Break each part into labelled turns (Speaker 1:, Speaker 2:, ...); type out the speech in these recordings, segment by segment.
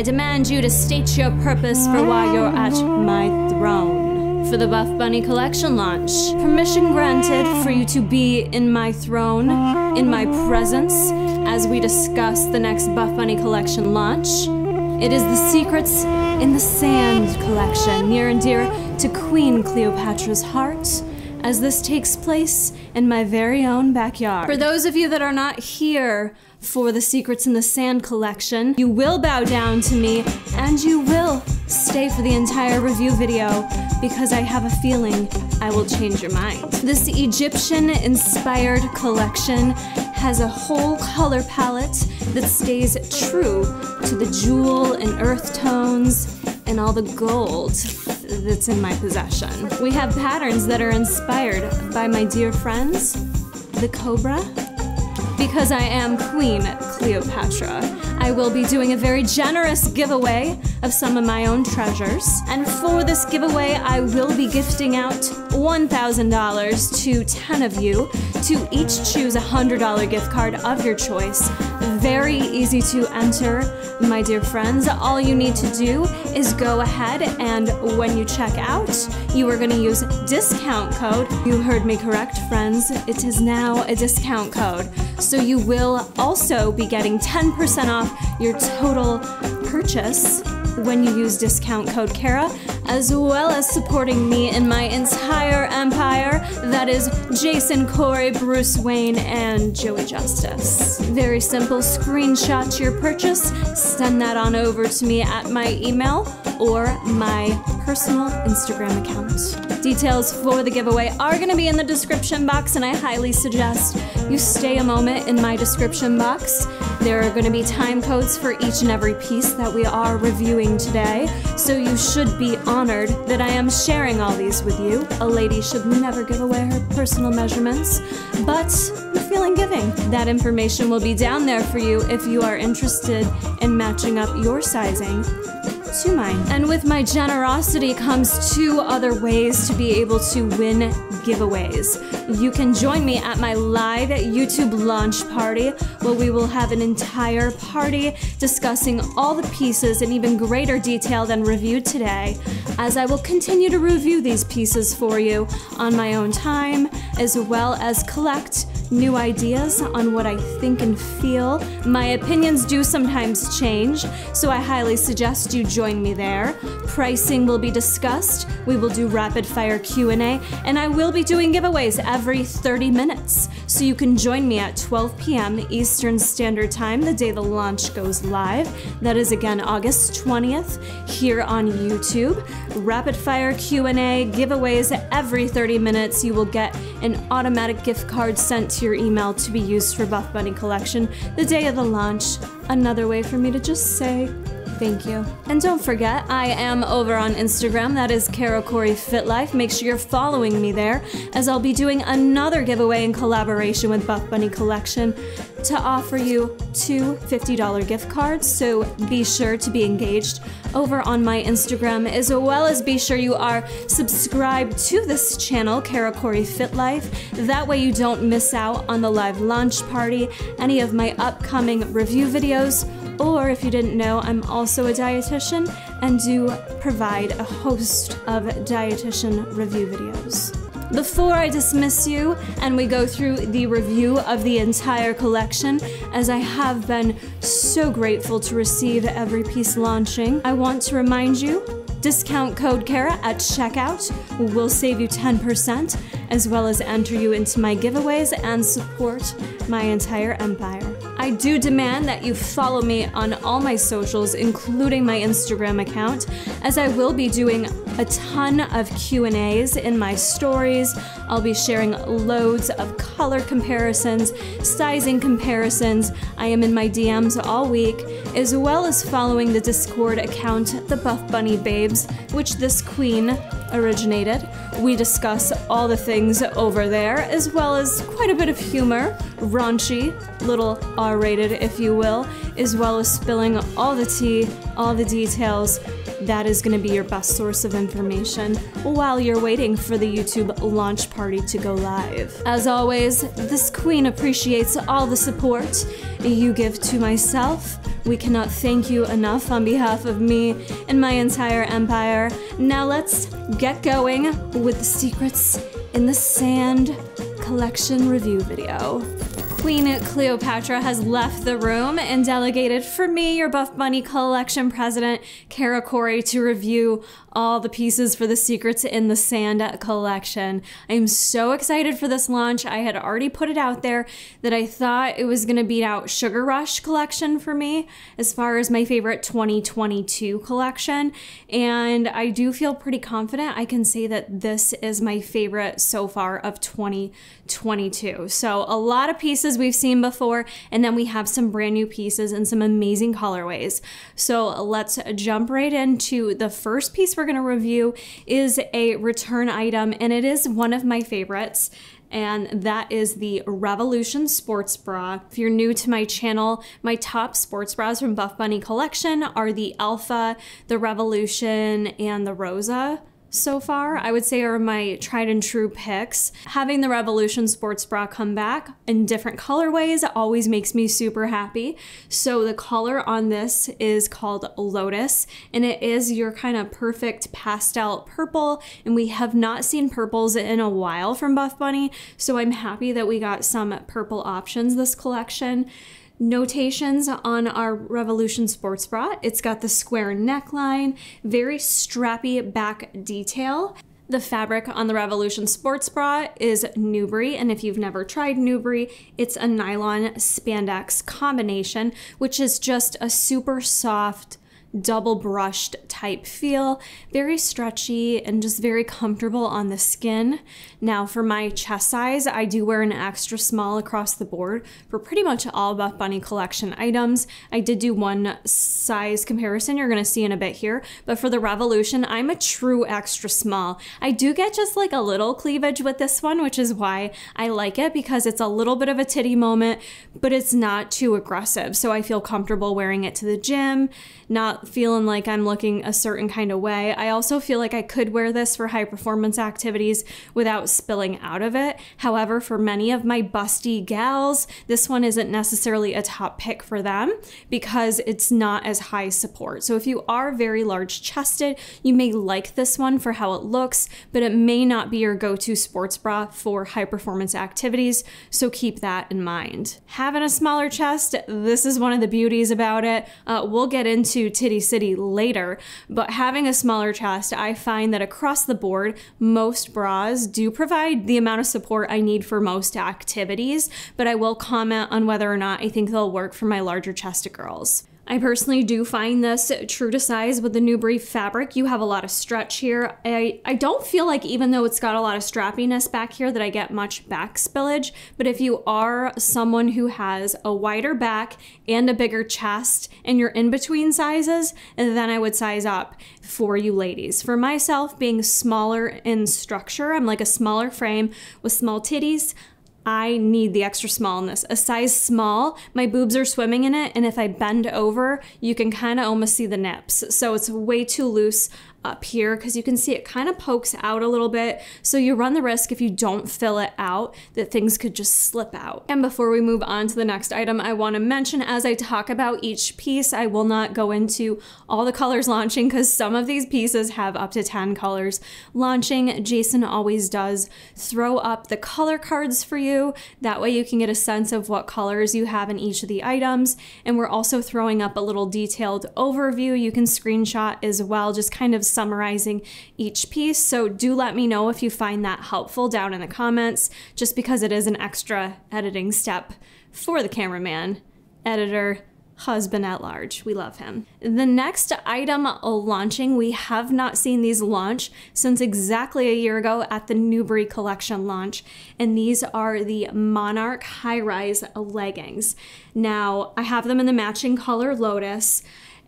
Speaker 1: I demand you to state your purpose for why you're at my throne. For the Buffbunny collection launch, permission granted for you to be in my throne, in my presence, as we discuss the next Buffbunny collection launch. It is the Secrets in the Sand collection, near and dear to Queen Cleopatra's heart, as this takes place in my very own backyard. For those of you that are not here for the Secrets in the Sand collection, you will bow down to me and you will stay for the entire review video because I have a feeling I will change your mind. This Egyptian-inspired collection has a whole color palette that stays true to the jewel and earth tones and all the gold that's in my possession. We have patterns that are inspired by my dear friends, the Cobra. Because I am Queen Cleopatra, I will be doing a very generous giveaway of some of my own treasures. And for this giveaway, I will be gifting out $1,000 to 10 of you to each choose a $100 gift card of your choice. Very easy to enter, my dear friends. All you need to do is go ahead and when you check out, you are going to use discount code. You heard me correct, friends. It is now a discount code. So you will also be getting 10% off your total purchase when you use discount code Kara, as well as supporting me in my entire empire. That is Jason, Corey, Bruce Wayne, and Joey Justice. Very simple. Screenshot your purchase, send that on over to me at my email or my personal Instagram account. Details for the giveaway are going to be in the description box, and I highly suggest you stay a moment in my description box. There are going to be time codes for each and every piece that we are reviewing today, so you should be honored that I am sharing all these with you. A lady should never give away her personal measurements, but I'm feeling giving. That information will be down there for you if you are interested in matching up your sizing to mine. And with my generosity comes two other ways to be able to win giveaways. You can join me at my live YouTube launch party, where we will have an entire party discussing all the pieces in even greater detail than reviewed today, as I will continue to review these pieces for you on my own time, as well as collect new ideas on what I think and feel. My opinions do sometimes change, so I highly suggest you join me there. Pricing will be discussed, we will do rapid fire Q&A, and I will be doing giveaways every 30 minutes. So you can join me at 12 p.m. Eastern Standard Time the day the launch goes live. That is again August 20th here on YouTube. Rapid fire Q&A, giveaways every 30 minutes. You will get an automatic gift card sent to your email to be used for Buffbunny collection the day of the launch. Another way for me to just say thank you. And don't forget, I am over on Instagram. That is KaraCoreyFitLife. Make sure you're following me there, as I'll be doing another giveaway in collaboration with Buffbunny Collection to offer you two $50 gift cards. So be sure to be engaged over on my Instagram, as well as be sure you are subscribed to this channel, KaraCoreyFitLife. That way you don't miss out on the live launch party, any of my upcoming review videos, or if you didn't know, I'm also a dietitian and do provide a host of dietitian review videos. Before I dismiss you and we go through the review of the entire collection, as I have been so grateful to receive every piece launching, I want to remind you, discount code Kara at checkout will save you 10%, as well as enter you into my giveaways and support my entire empire. I do demand that you follow me on all my socials, including my Instagram account, as I will be doing a ton of Q&As in my stories. I'll be sharing loads of color comparisons, sizing comparisons. I am in my DMs all week, as well as following the Discord account, the Buffbunny Babes, which this queen originated. We discuss all the things over there, as well as quite a bit of humor, raunchy, little R-rated if you will, as well as spilling all the tea, all the details. That is going to be your best source of information while you're waiting for the YouTube launch party to go live. As always, this queen appreciates all the support you give to myself, We cannot thank you enough on behalf of me and my entire empire. Now let's get going with the Secrets in the Sand collection review video. Queen Cleopatra has left the room and delegated for me, your Buffbunny collection president, Cairo, to review all the pieces for the Secrets in the Sand collection. I'm so excited for this launch. I had already put it out there that I thought it was gonna beat out Sugar Rush collection for me as far as my favorite 2022 collection. And I do feel pretty confident I can say that this is my favorite so far of 2022. So a lot of pieces we've seen before, and then we have some brand new pieces and some amazing colorways. So let's jump right into the first piece we're gonna review is a return item, and it is one of my favorites, and that is the Revolution sports bra. If you're new to my channel, my top sports bras from Buffbunny collection are the Alpha, the Revolution, and the Rosa. So far, I would say are my tried and true picks. Having the Revolution sports bra come back in different colorways always makes me super happy. So the color on this is called Lotus, and it is your kind of perfect pastel purple, and we have not seen purples in a while from Buffbunny, so I'm happy that we got some purple options this collection. Notations on our Revolution sports bra. It's got the square neckline, very strappy back detail. The fabric on the Revolution sports bra is Newbury, and if you've never tried Newbury, it's a nylon spandex combination, which is just a super soft, double brushed type feel, very stretchy and just very comfortable on the skin. Now for my chest size, I do wear an extra small across the board for pretty much all Buffbunny collection items. I did do one size comparison you're gonna see in a bit here, but for the Revolution, I'm a true extra small. I do get just like a little cleavage with this one, which is why I like it, because it's a little bit of a titty moment, but it's not too aggressive. So I feel comfortable wearing it to the gym, not feeling like I'm looking a certain kind of way. I also feel like I could wear this for high performance activities without spilling out of it. However, for many of my busty gals, this one isn't necessarily a top pick for them because it's not as high support. So if you are very large chested, you may like this one for how it looks, but it may not be your go-to sports bra for high performance activities. So keep that in mind. Having a smaller chest, this is one of the beauties about it. We'll get into Titty City later, but having a smaller chest, I find that across the board, most bras do provide the amount of support I need for most activities, but I will comment on whether or not I think they'll work for my larger chested girls. I personally do find this true to size with the Newbury fabric. You have a lot of stretch here. I don't feel like, even though it's got a lot of strappiness back here, that I get much back spillage, but if you are someone who has a wider back and a bigger chest and you're in between sizes, then I would size up for you ladies. For myself, being smaller in structure, I'm like a smaller frame with small titties, I need the extra small in this. A size small, my boobs are swimming in it, and if I bend over, you can kind of almost see the nips. So it's way too loose up here because you can see it kind of pokes out a little bit. So you run the risk, if you don't fill it out, that things could just slip out. And before we move on to the next item, I want to mention, as I talk about each piece, I will not go into all the colors launching because some of these pieces have up to 10 colors launching. Jason always does throw up the color cards for you. That way you can get a sense of what colors you have in each of the items. And we're also throwing up a little detailed overview you can screenshot as well, just kind of summarizing each piece. So do let me know if you find that helpful down in the comments, just because it is an extra editing step for the cameraman, editor, husband at large. We love him. The next item launching, we have not seen these launch since exactly a year ago at the Newbury collection launch, and these are the Monarch high-rise leggings. Now, I have them in the matching color Lotus,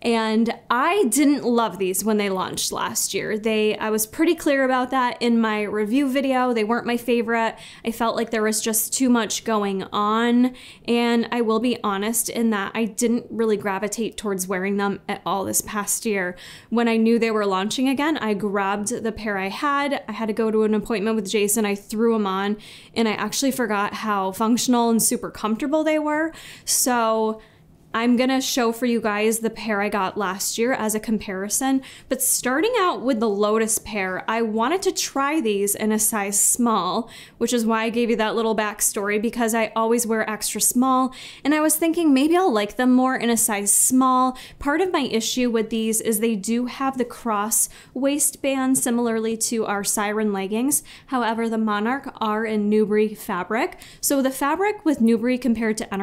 Speaker 1: and I didn't love these when they launched last year. I was pretty clear about that in my review video. They weren't my favorite. I felt like there was just too much going on. And I will be honest in that I didn't really gravitate towards wearing them at all this past year. When I knew they were launching again, I grabbed the pair I had. I had to go to an appointment with Jason. I threw them on, and I actually forgot how functional and super comfortable they were. So I'm gonna show for you guys the pair I got last year as a comparison, but starting out with the Lotus pair, I wanted to try these in a size small, which is why I gave you that little backstory, because I always wear extra small, and I was thinking maybe I'll like them more in a size small. Part of my issue with these is they do have the cross waistband similarly to our Siren leggings. However, the Monarch are in Nubri fabric. So the fabric with Nubri compared to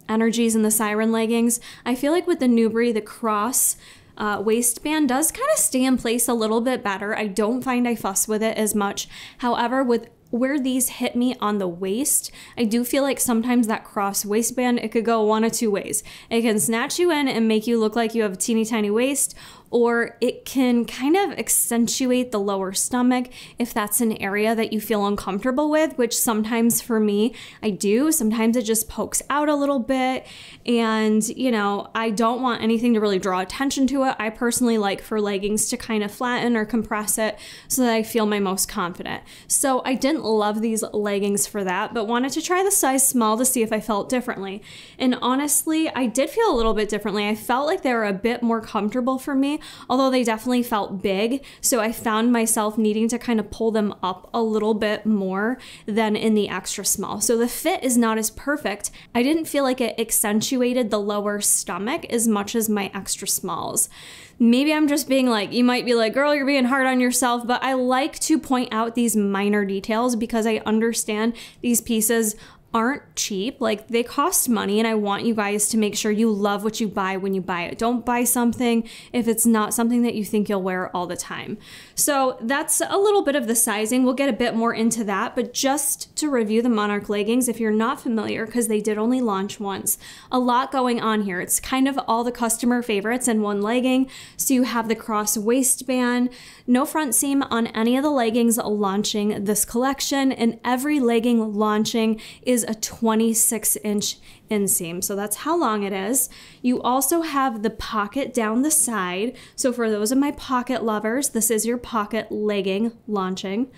Speaker 1: Energies in the Siren leggings, I feel like with the Nubri, the cross waistband does kind of stay in place a little bit better. I don't find I fuss with it as much. However, with where these hit me on the waist, I do feel like sometimes that cross waistband, it could go one of two ways. It can snatch you in and make you look like you have a teeny tiny waist, or it can kind of accentuate the lower stomach if that's an area that you feel uncomfortable with, which sometimes for me, I do. Sometimes it just pokes out a little bit, and you know, I don't want anything to really draw attention to it. I personally like for leggings to kind of flatten or compress it so that I feel my most confident. So I didn't love these leggings for that, but wanted to try the size small to see if I felt differently. And honestly, I did feel a little bit differently. I felt like they were a bit more comfortable for me, although they definitely felt big. So I found myself needing to kind of pull them up a little bit more than in the extra small. So the fit is not as perfect. I didn't feel like it accentuated the lower stomach as much as my extra smalls. Maybe I'm just being like, you might be like, girl, you're being hard on yourself, but I like to point out these minor details because I understand these pieces aren't cheap. Like, they cost money, and I want you guys to make sure you love what you buy when you buy it. Don't buy something if it's not something that you think you'll wear all the time. So that's a little bit of the sizing. We'll get a bit more into that, but just to review the Monarch leggings, if you're not familiar, because they did only launch once, a lot going on here. It's kind of all the customer favorites in one legging. So you have the cross waistband, no front seam on any of the leggings launching this collection, and every legging launching is a 26-inch inseam. So that's how long it is. You also have the pocket down the side. So for those of my pocket lovers, this is your pocket legging launching.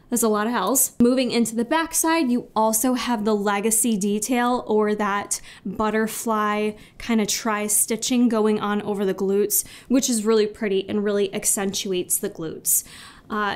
Speaker 1: That's a lot of hells. Moving into the back side, you also have the legacy detail, or that butterfly kind of tri-stitching going on over the glutes, which is really pretty and really accentuates the glutes.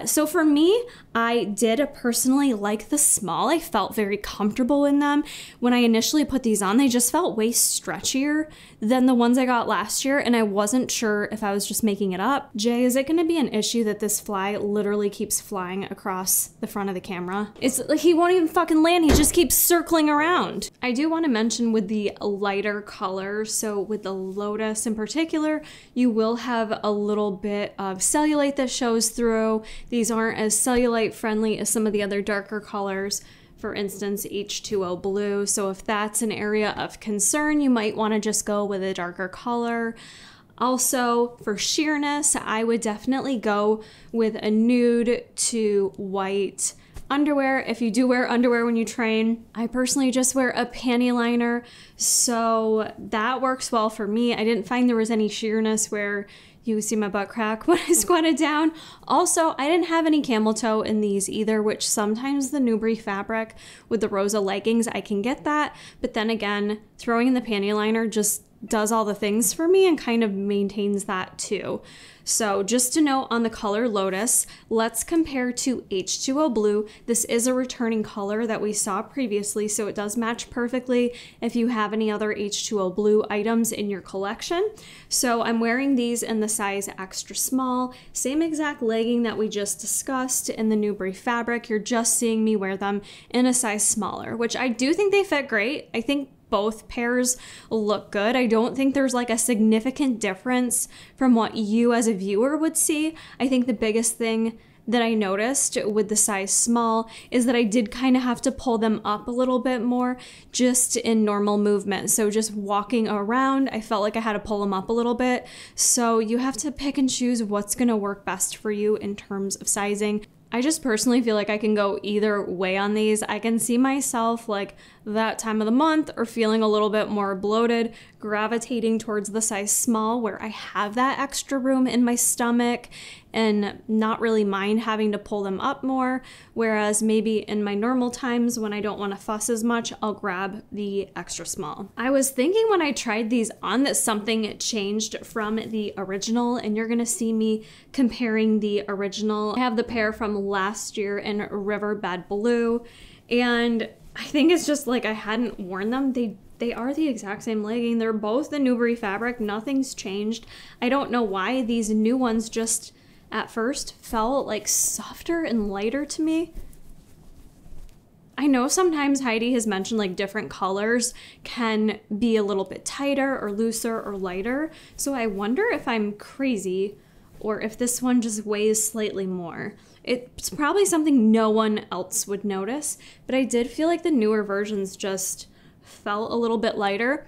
Speaker 1: So for me, I did personally like the small. I felt very comfortable in them. When I initially put these on, they just felt way stretchier than the ones I got last year, and I wasn't sure if I was just making it up. Jay, is it gonna be an issue that this fly literally keeps flying across the front of the camera? It's like he won't even fucking land, he just keeps circling around. I do wanna mention with the lighter color, so with the Lotus in particular, you will have a little bit of cellulite that shows through. These aren't as cellulite friendly as some of the other darker colors, for instance H2O blue. So if that's an area of concern, you might want to just go with a darker color. Also, for sheerness, I would definitely go with a nude to white underwear. If you do wear underwear when you train, I personally just wear a panty liner, so that works well for me. I didn't find there was any sheerness where you see my butt crack when I squatted down. Also, I didn't have any camel toe in these either, which sometimes the Nubri fabric with the Rosa leggings, I can get that. But then again, throwing in the panty liner just does all the things for me and kind of maintains that too. So just to note on the color Lotus, let's compare to H2O blue. This is a returning color that we saw previously, so it does match perfectly if you have any other H2O blue items in your collection. So I'm wearing these in the size extra small, same exact legging that we just discussed in the Nubri fabric. You're just seeing me wear them in a size smaller, which I do think they fit great. I think both pairs look good. I don't think there's like a significant difference from what you as a viewer would see. I think the biggest thing that I noticed with the size small is that I did kind of have to pull them up a little bit more just in normal movement. So just walking around, I felt like I had to pull them up a little bit. So you have to pick and choose what's gonna work best for you in terms of sizing. I just personally feel like I can go either way on these. I can see myself like that time of the month or feeling a little bit more bloated, gravitating towards the size small where I have that extra room in my stomach and not really mind having to pull them up more. Whereas maybe in my normal times when I don't want to fuss as much, I'll grab the extra small. I was thinking when I tried these on that something changed from the original, and you're gonna see me comparing the original. I have the pair from last year in Riverbed Blue, and I think it's just like I hadn't worn them. They are the exact same legging. They're both the Newbury fabric. Nothing's changed. I don't know why these new ones just at first felt like softer and lighter to me. I know sometimes Heidi has mentioned like different colors can be a little bit tighter or looser or lighter. So I wonder if I'm crazy or if this one just weighs slightly more. It's probably something no one else would notice, but I did feel like the newer versions just felt a little bit lighter.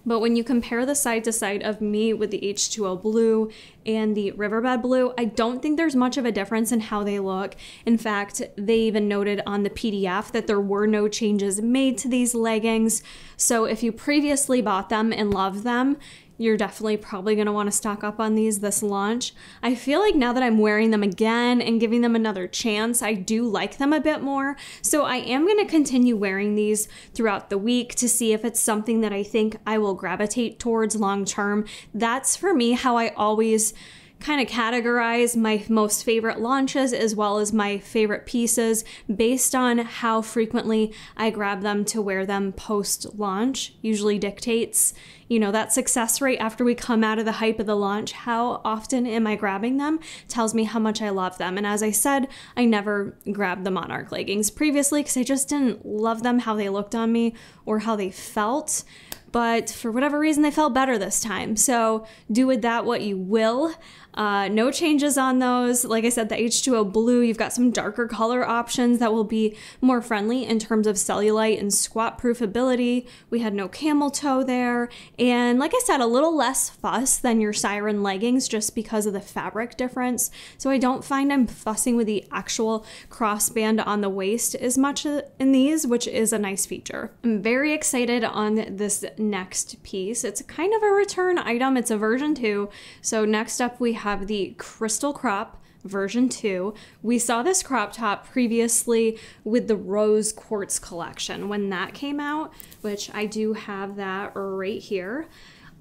Speaker 1: But when you compare the side to side of me with the H2O blue and the Riverbed blue, I don't think there's much of a difference in how they look. In fact, they even noted on the PDF that there were no changes made to these leggings. So if you previously bought them and loved them, you're definitely probably going to want to stock up on these this launch. I feel like now that I'm wearing them again and giving them another chance, I do like them a bit more. So I am going to continue wearing these throughout the week to see if it's something that I think I will gravitate towards long term. That's for me how I always kind of categorize my most favorite launches as well as my favorite pieces based on how frequently I grab them to wear them post-launch. Usually dictates, you know, that success rate after we come out of the hype of the launch. How often am I grabbing them tells me how much I love them. And as I said, I never grabbed the Monarch leggings previously because I just didn't love them, how they looked on me or how they felt. But for whatever reason, they felt better this time. So do with that what you will. No changes on those. Like I said, the H2O blue, you've got some darker color options that will be more friendly in terms of cellulite and squat proof ability. We had no camel toe there. And like I said, a little less fuss than your Siren leggings just because of the fabric difference. So I don't find I'm fussing with the actual crossband on the waist as much in these, which is a nice feature. I'm very excited on this next piece. It's kind of a return item. It's a version 2. So next up we have the Crystal Crop version 2. We saw this crop top previously with the Rose Quartz collection when that came out, which I do have that right here.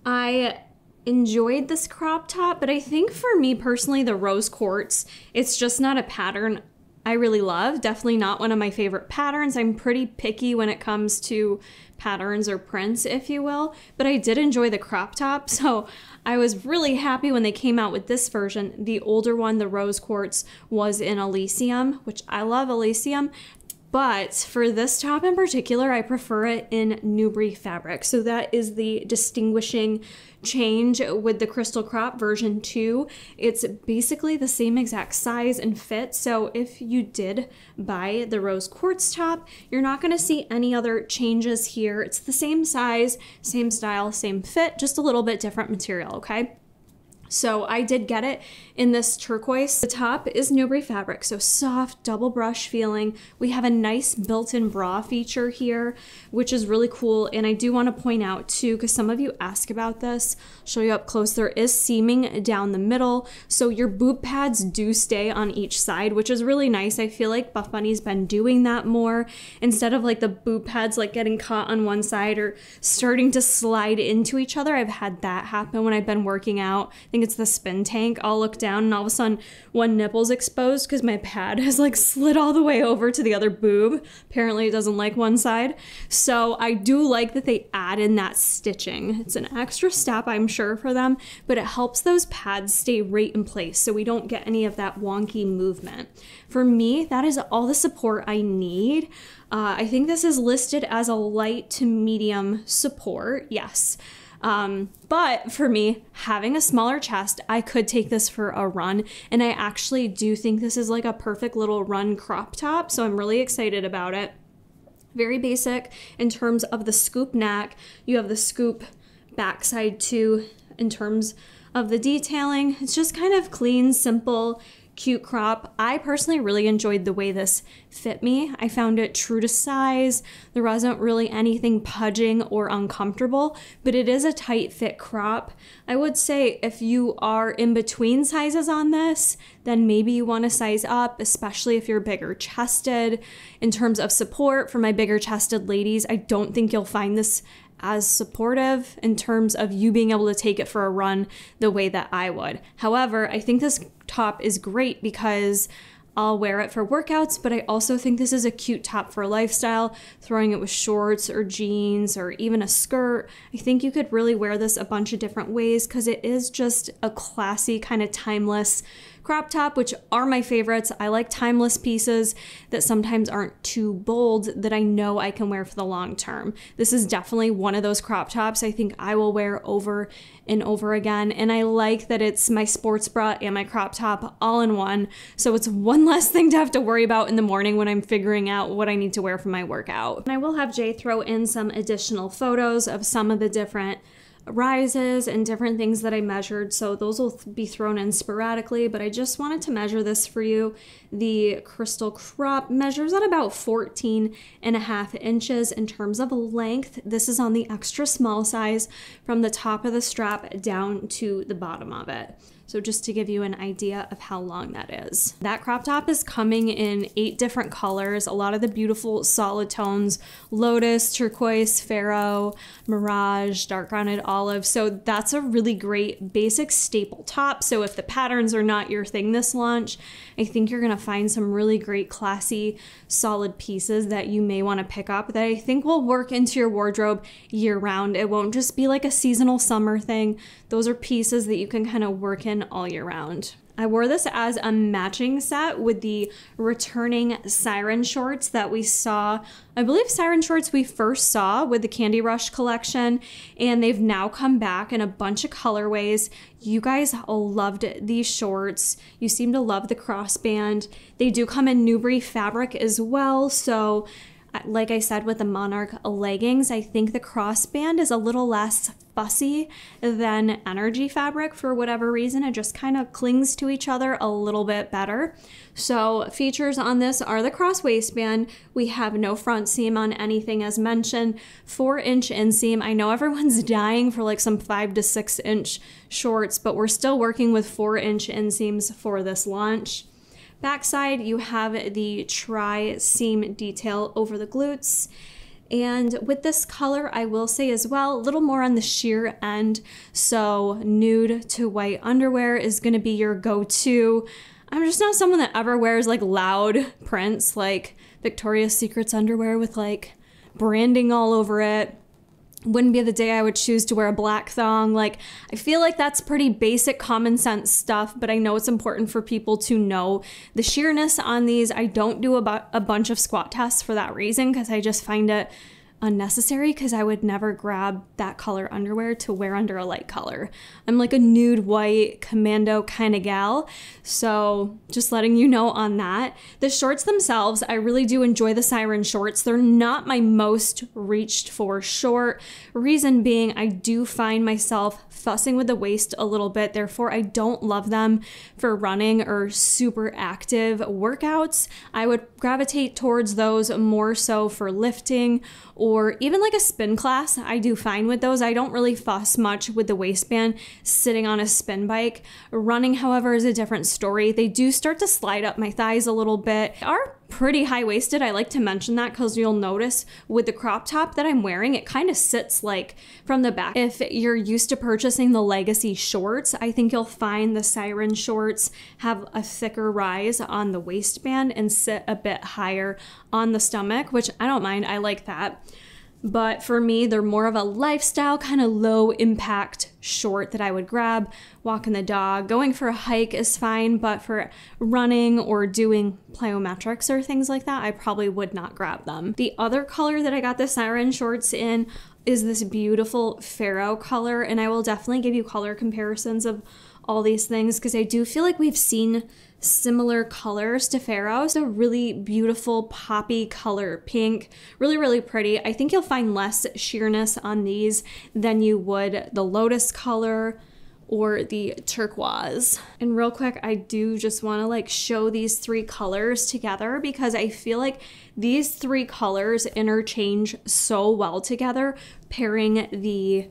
Speaker 1: I enjoyed this crop top, but I think for me personally, the Rose Quartz, it's just not a pattern I really love. Definitely not one of my favorite patterns. I'm pretty picky when it comes to patterns or prints, if you will, but I did enjoy the crop top. So I was really happy when they came out with this version. The older one, the Rose Quartz, was in Elysium, which I love Elysium. But for this top in particular, I prefer it in Newbury fabric. So that is the distinguishing change with the Crystal Crop version 2. It's basically the same exact size and fit. So if you did buy the Rose Quartz top, you're not going to see any other changes here. It's the same size, same style, same fit, just a little bit different material, okay? So I did get it in this turquoise. The top is Newbury fabric, so soft, double brush feeling. We have a nice built-in bra feature here, which is really cool. And I do want to point out too, because some of you ask about this, I'll show you up close, there is seaming down the middle. So your boob pads do stay on each side, which is really nice. I feel like Buffbunny's been doing that more instead of like the boob pads like getting caught on one side or starting to slide into each other. I've had that happen when I've been working out. I think it's the spin tank. I'll look down and all of a sudden one nipple's exposed because my pad has like slid all the way over to the other boob. Apparently it doesn't like one side. So I do like that they add in that stitching. It's an extra step, I'm sure, for them, but it helps those pads stay right in place so we don't get any of that wonky movement. For me, that is all the support I need. I think this is listed as a light to medium support. Yes. But for me, having a smaller chest, I could take this for a run, and I actually do think this is like a perfect little run crop top, so I'm really excited about it. Very basic in terms of the scoop neck. You have the scoop backside too in terms of the detailing. It's just kind of clean, simple, cute crop. I personally really enjoyed the way this fit me. I found it true to size. There wasn't really anything pudging or uncomfortable, but it is a tight fit crop. I would say if you are in between sizes on this, then maybe you want to size up, especially if you're bigger chested. In terms of support for my bigger chested ladies, I don't think you'll find this as supportive in terms of you being able to take it for a run the way that I would. However, I think this top is great because I'll wear it for workouts, but I also think this is a cute top for lifestyle, throwing it with shorts or jeans or even a skirt. I think you could really wear this a bunch of different ways because it is just a classy, kind of timeless crop top, which are my favorites. I like timeless pieces that sometimes aren't too bold that I know I can wear for the long term. This is definitely one of those crop tops I think I will wear over and over again. And I like that it's my sports bra and my crop top all in one. So it's one less thing to have to worry about in the morning when I'm figuring out what I need to wear for my workout. And I will have Jay throw in some additional photos of some of the different rises and different things that I measured, so those will be thrown in sporadically, but I just wanted to measure this for you. The crystal crop measures at about 14.5 inches in terms of length. This is on the extra small size from the top of the strap down to the bottom of it. So just to give you an idea of how long that is. That crop top is coming in 8 different colors, a lot of the beautiful solid tones: Lotus, Turquoise, Pharaoh, Mirage, dark grounded olive. So that's a really great basic staple top. So if the patterns are not your thing this launch, I think you're gonna find some really great classy solid pieces that you may wanna pick up that I think will work into your wardrobe year round. It won't just be like a seasonal summer thing. Those are pieces that you can kind of work in all year round. I wore this as a matching set with the returning Siren shorts that we saw. I believe Siren shorts we first saw with the Candy Rush collection, and they've now come back in a bunch of colorways. You guys loved these shorts. You seem to love the crossband. They do come in Newbury fabric as well, so like I said with the Monarch leggings, I think the crossband is a little less fussy than energy fabric for whatever reason. It just kind of clings to each other a little bit better. So features on this are the cross waistband. We have no front seam on anything as mentioned. 4-inch inseam. I know everyone's dying for like some 5 to 6 inch shorts, but we're still working with 4-inch inseams for this launch. Backside, you have the tri-seam detail over the glutes. And with this color, I will say as well, a little more on the sheer end. So nude to white underwear is gonna be your go-to. I'm just not someone that ever wears like loud prints, like Victoria's Secret's underwear with like branding all over it. Wouldn't be the day I would choose to wear a black thong. Like, I feel like that's pretty basic common sense stuff, but I know it's important for people to know the sheerness on these. I don't do a bunch of squat tests for that reason, because I just find it unnecessary, because I would never grab that color underwear to wear under a light color. I'm like a nude white commando kind of gal, so just letting you know on that. The shorts themselves, I really do enjoy the Siren shorts. They're not my most reached for short. Reason being, I do find myself fussing with the waist a little bit, therefore I don't love them for running or super active workouts. I would gravitate towards those more so for lifting or even like a spin class. I do fine with those. I don't really fuss much with the waistband sitting on a spin bike. Running, however, is a different story. They do start to slide up my thighs a little bit. They are pretty high-waisted. I like to mention that because you'll notice with the crop top that I'm wearing, it kind of sits like from the back. If you're used to purchasing the Legacy shorts, I think you'll find the Siren shorts have a thicker rise on the waistband and sit a bit higher on the stomach, which I don't mind. I like that. But for me, they're more of a lifestyle kind of low impact short that I would grab walking the dog. Going for a hike is fine, but for running or doing plyometrics or things like that, I probably would not grab them. The other color that I got the Siren shorts in is this beautiful Pharaoh color, and I will definitely give you color comparisons of all these things because I do feel like we've seen similar colors to Pharaoh. It's a really beautiful poppy color pink, really, really pretty. I think you'll find less sheerness on these than you would the Lotus color or the turquoise. And real quick, I do just want to like show these three colors together because I feel like these three colors interchange so well together, pairing the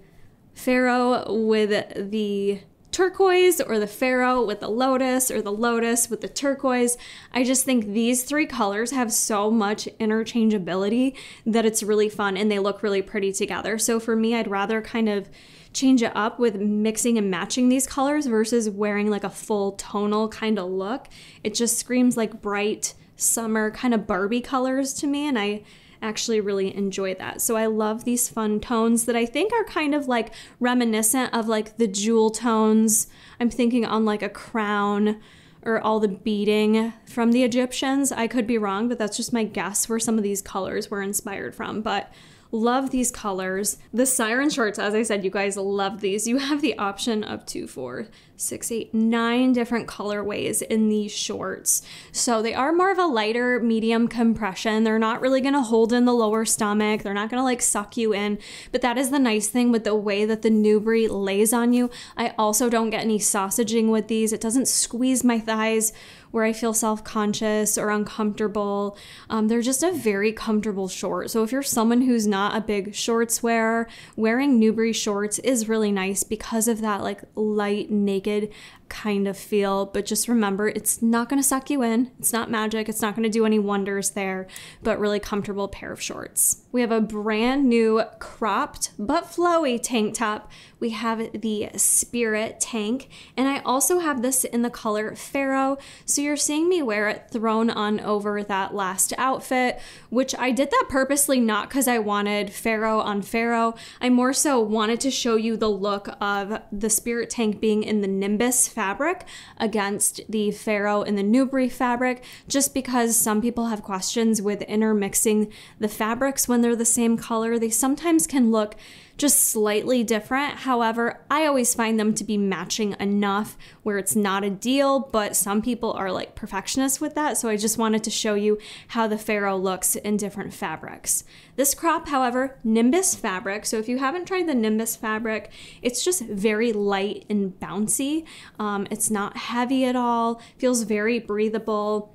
Speaker 1: Pharaoh with the turquoise or the Pharaoh with the Lotus or the Lotus with the turquoise. I just think these three colors have so much interchangeability that it's really fun and they look really pretty together. So for me, I'd rather kind of change it up with mixing and matching these colors versus wearing like a full tonal kind of look. It just screams like bright summer kind of Barbie colors to me, and I actually really enjoy that. So I love these fun tones that I think are kind of like reminiscent of like the jewel tones. I'm thinking on like a crown or all the beading from the Egyptians. I could be wrong, but that's just my guess where some of these colors were inspired from. But love these colors. The Siren shorts, as I said, you guys love these. You have the option of 2, 4, 6, 8, 9 different colorways in these shorts. So they are more of a lighter medium compression. They're not really gonna hold in the lower stomach. They're not gonna like suck you in, but that is the nice thing with the way that the Nubri lays on you. I also don't get any sausaging with these. It doesn't squeeze my thighs where I feel self-conscious or uncomfortable. They're just a very comfortable short. So if you're someone who's not a big shorts wearer, wearing Nubri shorts is really nice because of that like light, naked kind of feel. But just remember, it's not gonna suck you in. It's not magic. It's not gonna do any wonders there, but really comfortable pair of shorts. We have a brand new cropped but flowy tank top. We have the Spirit tank, and I also have this in the color Pharaoh. So you're seeing me wear it thrown on over that last outfit, which I did that purposely, not because I wanted Pharaoh on Pharaoh. I more so wanted to show you the look of the Spirit tank being in the Nimbus fabric against the Pharaoh and the Nubri fabric, just because some people have questions with intermixing the fabrics when they're the same color. They sometimes can look just slightly different. However, I always find them to be matching enough where it's not a deal, but some people are like perfectionists with that. So I just wanted to show you how the Pharaoh looks in different fabrics. This crop, however, Nimbus fabric. So if you haven't tried the Nimbus fabric, it's just very light and bouncy. It's not heavy at all, feels very breathable.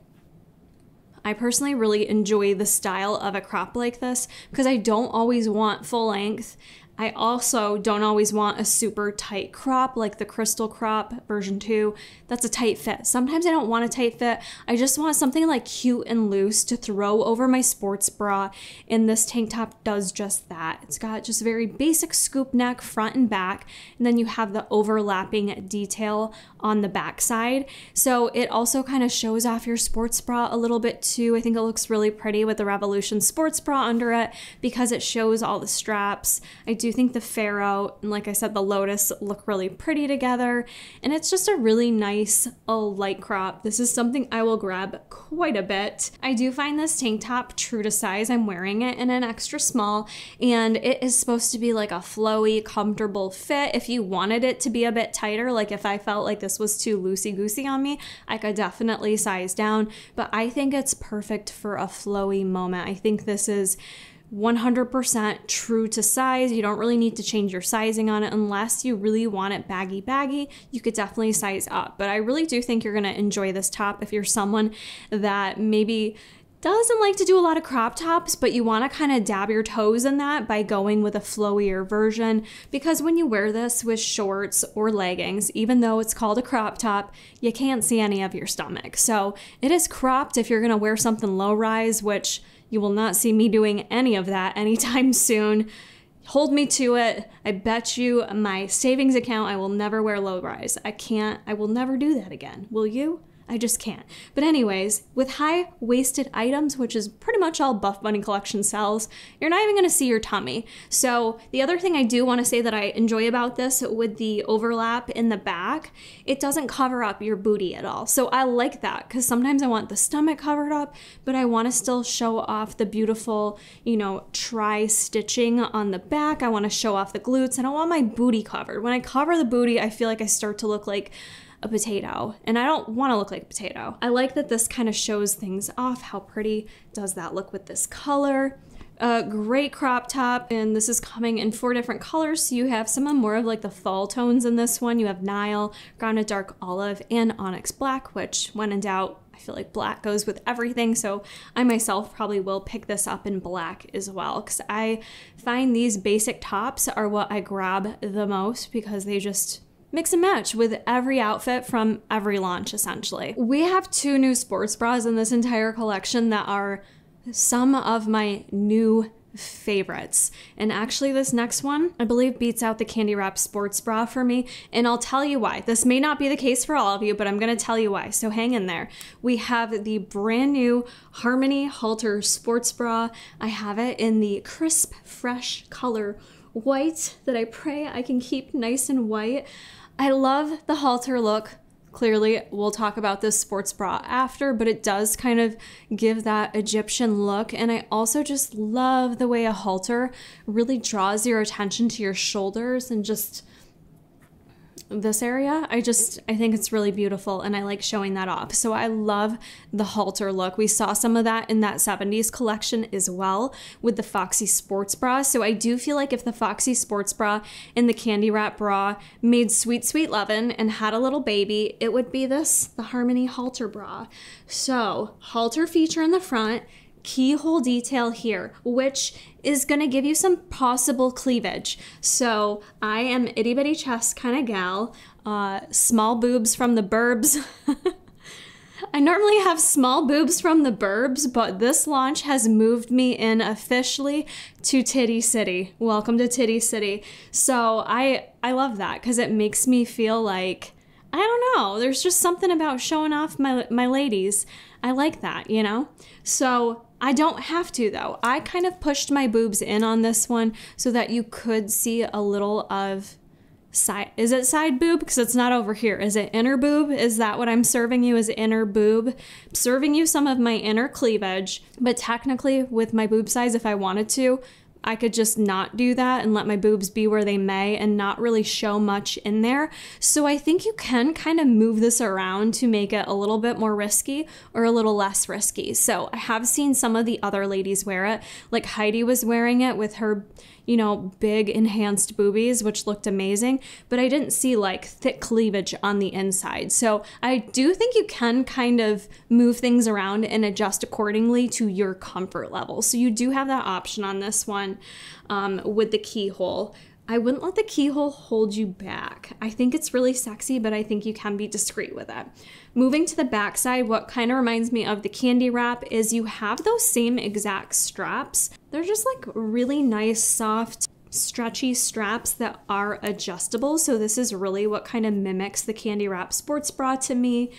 Speaker 1: I personally really enjoy the style of a crop like this because I don't always want full length. I also don't always want a super tight crop like the Crystal Crop version 2. That's a tight fit. Sometimes I don't want a tight fit. I just want something like cute and loose to throw over my sports bra, and this tank top does just that. It's got just very basic scoop neck front and back, and then you have the overlapping detail on the back side. So it also kind of shows off your sports bra a little bit too. I think it looks really pretty with the Revolution sports bra under it because it shows all the straps. I do think the Pharaoh and, like I said, the Lotus look really pretty together, and it's just a really nice light crop. This is something I will grab quite a bit. I do find this tank top true to size. I'm wearing it in an extra small, and it is supposed to be like a flowy, comfortable fit. If you wanted it to be a bit tighter, like if I felt like this was too loosey-goosey on me, I could definitely size down, but I think it's perfect for a flowy moment. I think this is 100% true to size. You don't really need to change your sizing on it unless you really want it baggy. You could definitely size up, but I really do think you're gonna enjoy this top if you're someone that maybe doesn't like to do a lot of crop tops, but you want to kind of dab your toes in that by going with a flowier version, because when you wear this with shorts or leggings, even though it's called a crop top, you can't see any of your stomach. So it is cropped if you're going to wear something low rise, which you will not see me doing any of that anytime soon. Hold me to it. I bet you my savings account I will never wear low rise. I will never do that again. Will you? I just can't. But anyways, with high-waisted items, which is pretty much all Buffbunny collection sells, you're not even going to see your tummy. So the other thing I do want to say that I enjoy about this with the overlap in the back, it doesn't cover up your booty at all. So I like that because sometimes I want the stomach covered up, but I want to still show off the beautiful, tri-stitching on the back. I want to show off the glutes. I don't want my booty covered. When I cover the booty, I feel like I start to look like a potato, and I don't want to look like a potato. I like that this kind of shows things off. How pretty does that look with this color? A great crop top, and this is coming in 4 different colors. So you have some of more of like the fall tones in this one. You have Nile, Grounded Dark Olive, and Onyx Black, which when in doubt, I feel like black goes with everything. So I myself probably will pick this up in black as well, because I find these basic tops are what I grab the most because they just mix and match with every outfit from every launch, essentially. We have 2 new sports bras in this entire collection that are some of my new favorites. And actually this next one, I believe, beats out the Candy Wrap sports bra for me. And I'll tell you why. This may not be the case for all of you, but I'm going to tell you why. So hang in there. We have the brand new Harmony Halter sports bra. I have it in the crisp, fresh color white that I pray I can keep nice and white. I love the halter look. Clearly, we'll talk about this sports bra after, but it does kind of give that Egyptian look. And I also just love the way a halter really draws your attention to your shoulders and just this area. I think it's really beautiful, and I like showing that off. So I love the halter look. We saw some of that in that 70s collection as well with the Foxy sports bra. So I do feel like if the Foxy sports bra and the Candy Wrap bra made sweet, sweet lovin' and had a little baby, it would be this, the Harmony halter bra. So halter feature in the front, keyhole detail here, which is going to give you some possible cleavage. So I am itty bitty chest kind of gal, small boobs from the burbs. I normally have small boobs from the burbs, but this launch has moved me in officially to Titty City. Welcome to Titty City. So I love that because it makes me feel like, I don't know, there's just something about showing off my ladies. I like that, you know? So I don't have to though. I kind of pushed my boobs in on this one so that you could see a little of side. Is it side boob? Because it's not over here. Is it inner boob? Is that what I'm serving you, is inner boob? I'm serving you some of my inner cleavage, but technically with my boob size, if I wanted to, I could just not do that and let my boobs be where they may and not really show much in there. So I think you can kind of move this around to make it a little bit more risky or a little less risky. So I have seen some of the other ladies wear it, like Heidi was wearing it with her, you know, big enhanced boobies, which looked amazing, but I didn't see like thick cleavage on the inside. So I do think you can kind of move things around and adjust accordingly to your comfort level. So you do have that option on this one with the keyhole. I wouldn't let the keyhole hold you back. I think it's really sexy, but I think you can be discreet with it. Moving to the back side, what kind of reminds me of the Candy Wrap is you have those same exact straps. They're just like really nice, soft, stretchy straps that are adjustable. So this is really what kind of mimics the Candy Wrap sports bra to me.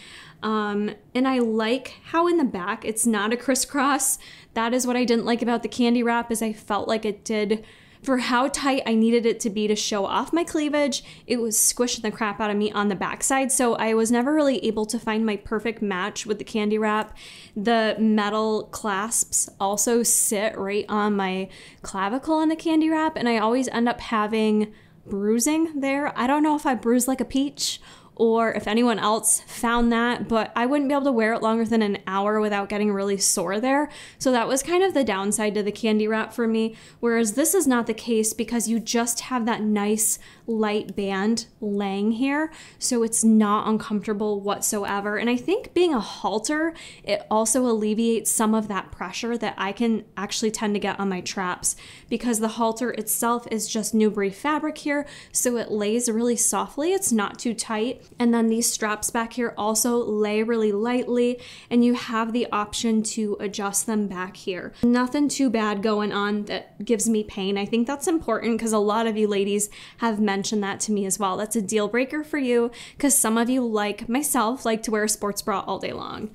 Speaker 1: And I like how in the back, it's not a crisscross. That is what I didn't like about the Candy Wrap, is I felt like it did, for how tight I needed it to be to show off my cleavage, it was squishing the crap out of me on the backside. So I was never really able to find my perfect match with the Candy Wrap. The metal clasps also sit right on my clavicle in the Candy Wrap, and I always end up having bruising there. I don't know if I bruise like a peach or if anyone else found that, but I wouldn't be able to wear it longer than an hour without getting really sore there. So that was kind of the downside to the Candy Wrap for me, whereas this is not the case because you just have that nice light band laying here, so it's not uncomfortable whatsoever. And I think being a halter, it also alleviates some of that pressure that I can actually tend to get on my traps, because the halter itself is just Newbury fabric here, so it lays really softly. It's not too tight. And then these straps back here also lay really lightly, and you have the option to adjust them back here. Nothing too bad going on that gives me pain. I think that's important because a lot of you ladies have mentioned that to me as well. That's a deal breaker for you because some of you, like myself, like to wear a sports bra all day long.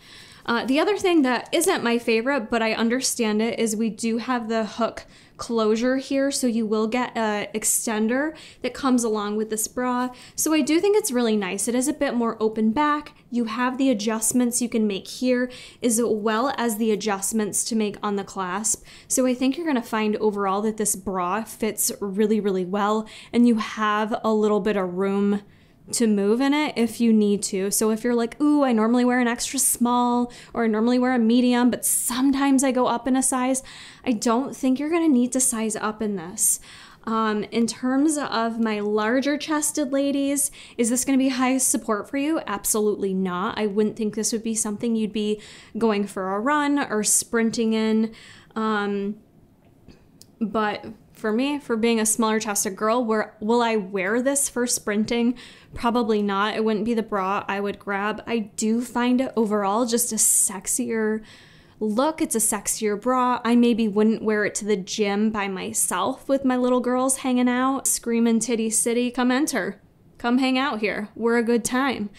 Speaker 1: The other thing that isn't my favorite, but I understand it, is we do have the hook closure here, so you will get a extender that comes along with this bra. So I do think it's really nice. It is a bit more open back. You have the adjustments you can make here as well as the adjustments to make on the clasp. So I think you're going to find overall that this bra fits really, really well, and you have a little bit of room to move in it if you need to. So if you're like, ooh, I normally wear an extra small, or I normally wear a medium, but sometimes I go up in a size, I don't think you're gonna need to size up in this. In terms of my larger chested ladies, is this going to be high support for you? Absolutely not. I wouldn't think this would be something you'd be going for a run or sprinting in. But for me, for being a smaller chested girl, will I wear this for sprinting? Probably not. It wouldn't be the bra I would grab. I do find it overall just a sexier look. It's a sexier bra. I maybe wouldn't wear it to the gym by myself with my little girls hanging out, screaming titty city, come enter, come hang out here. We're a good time.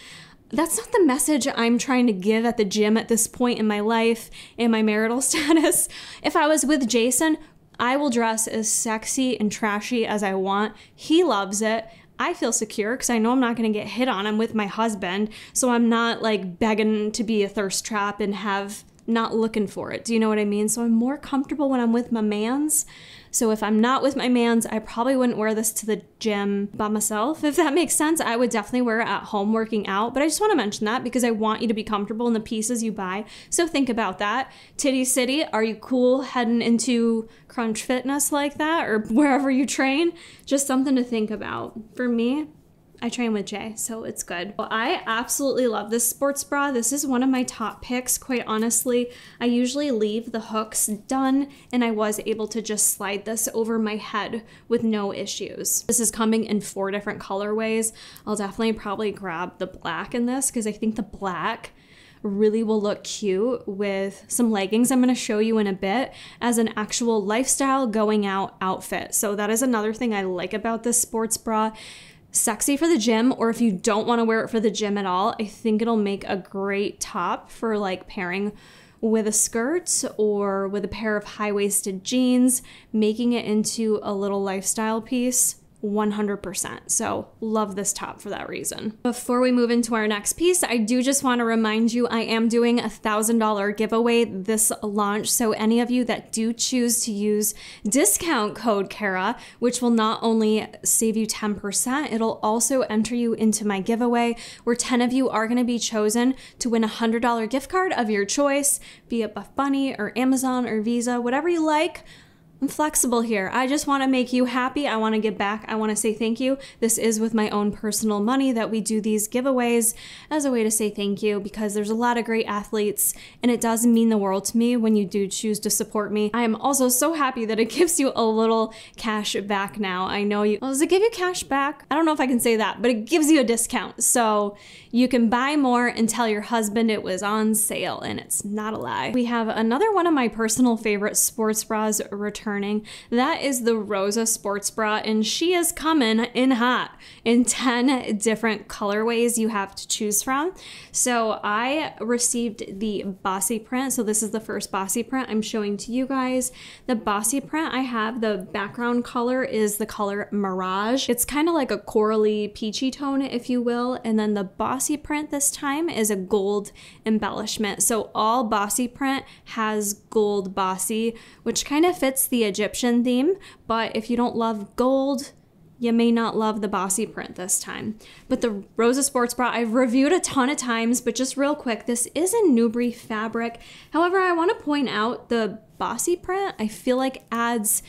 Speaker 1: That's not the message I'm trying to give at the gym at this point in my life and my marital status. If I was with Jason, I will dress as sexy and trashy as I want. He loves it. I feel secure because I know I'm not going to get hit on. I'm with my husband, so I'm not like begging to be a thirst trap and have not looking for it. Do you know what I mean? So I'm more comfortable when I'm with my mans. So if I'm not with my mans, I probably wouldn't wear this to the gym by myself, if that makes sense. I would definitely wear it at home working out, but I just want to mention that because I want you to be comfortable in the pieces you buy. So think about that. Titty City, are you cool heading into Crunch Fitness like that or wherever you train? Just something to think about. For me, I train with Jay, so it's good. Well, I absolutely love this sports bra. This is one of my top picks, quite honestly. I usually leave the hooks done, and I was able to just slide this over my head with no issues. This is coming in 4 different colorways. I'll definitely probably grab the black in this because I think the black really will look cute with some leggings I'm going to show you in a bit as an actual lifestyle going out outfit. So that is another thing I like about this sports bra. Sexy for the gym, or if you don't want to wear it for the gym at all, I think it'll make a great top for like pairing with a skirt or with a pair of high-waisted jeans, making it into a little lifestyle piece. 100%. So love this top for that reason. Before we move into our next piece, I do just want to remind you I am doing a $1,000 giveaway this launch. So any of you that do choose to use discount code Kara, which will not only save you 10%, it'll also enter you into my giveaway where 10 of you are going to be chosen to win a $100 gift card of your choice, be it Buffbunny or Amazon or Visa, whatever you like. I'm flexible here. I just want to make you happy. I want to give back. I want to say thank you. This is with my own personal money that we do these giveaways as a way to say thank you because there's a lot of great athletes and it does mean the world to me when you do choose to support me. I am also so happy that it gives you a little cash back now. I know you, well, does it give you cash back? I don't know if I can say that, but it gives you a discount. So you can buy more and tell your husband it was on sale and it's not a lie. We have another one of my personal favorite sports bras returning. That is the Rosa sports bra, and she is coming in hot in 10 different colorways you have to choose from. So I received the Bossy print. So this is the first Bossy print I'm showing to you guys. The Bossy print I have, the background color is the color Mirage. It's kind of like a corally peachy tone, if you will. And then the Bossy print this time is a gold embellishment. So all Bossy print has gold Bossy, which kind of fits the Egyptian theme, but if you don't love gold, you may not love the Bossy print this time. But the Rosa sports bra, I've reviewed a ton of times, but just real quick, this is a Nubri fabric. However, I want to point out the Bossy print, I feel like adds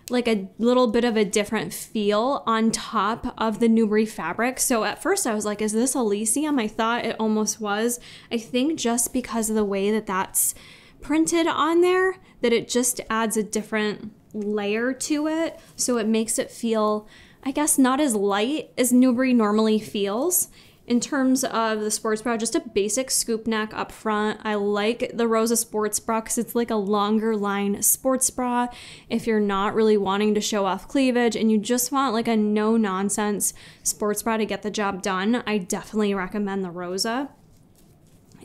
Speaker 1: like a little bit of a different feel on top of the Nubri fabric. So at first I was like, is this Elysium? I thought it almost was. I think just because of the way that that's printed on there, that it just adds a different layer to it. So it makes it feel, I guess, not as light as Nubri normally feels. In terms of the sports bra, just a basic scoop neck up front. I like the Rosa sports bra because it's like a longer line sports bra. If you're not really wanting to show off cleavage and you just want like a no nonsense sports bra to get the job done, I definitely recommend the Rosa.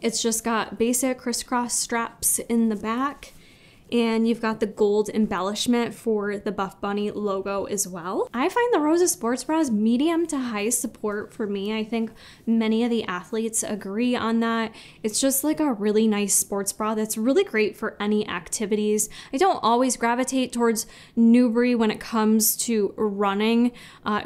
Speaker 1: It's just got basic crisscross straps in the back. and you've got the gold embellishment for the Buffbunny logo as well. I find the Rosa sports bras medium to high support for me. I think many of the athletes agree on that. It's just like a really nice sports bra that's really great for any activities. I don't always gravitate towards Nubri when it comes to running,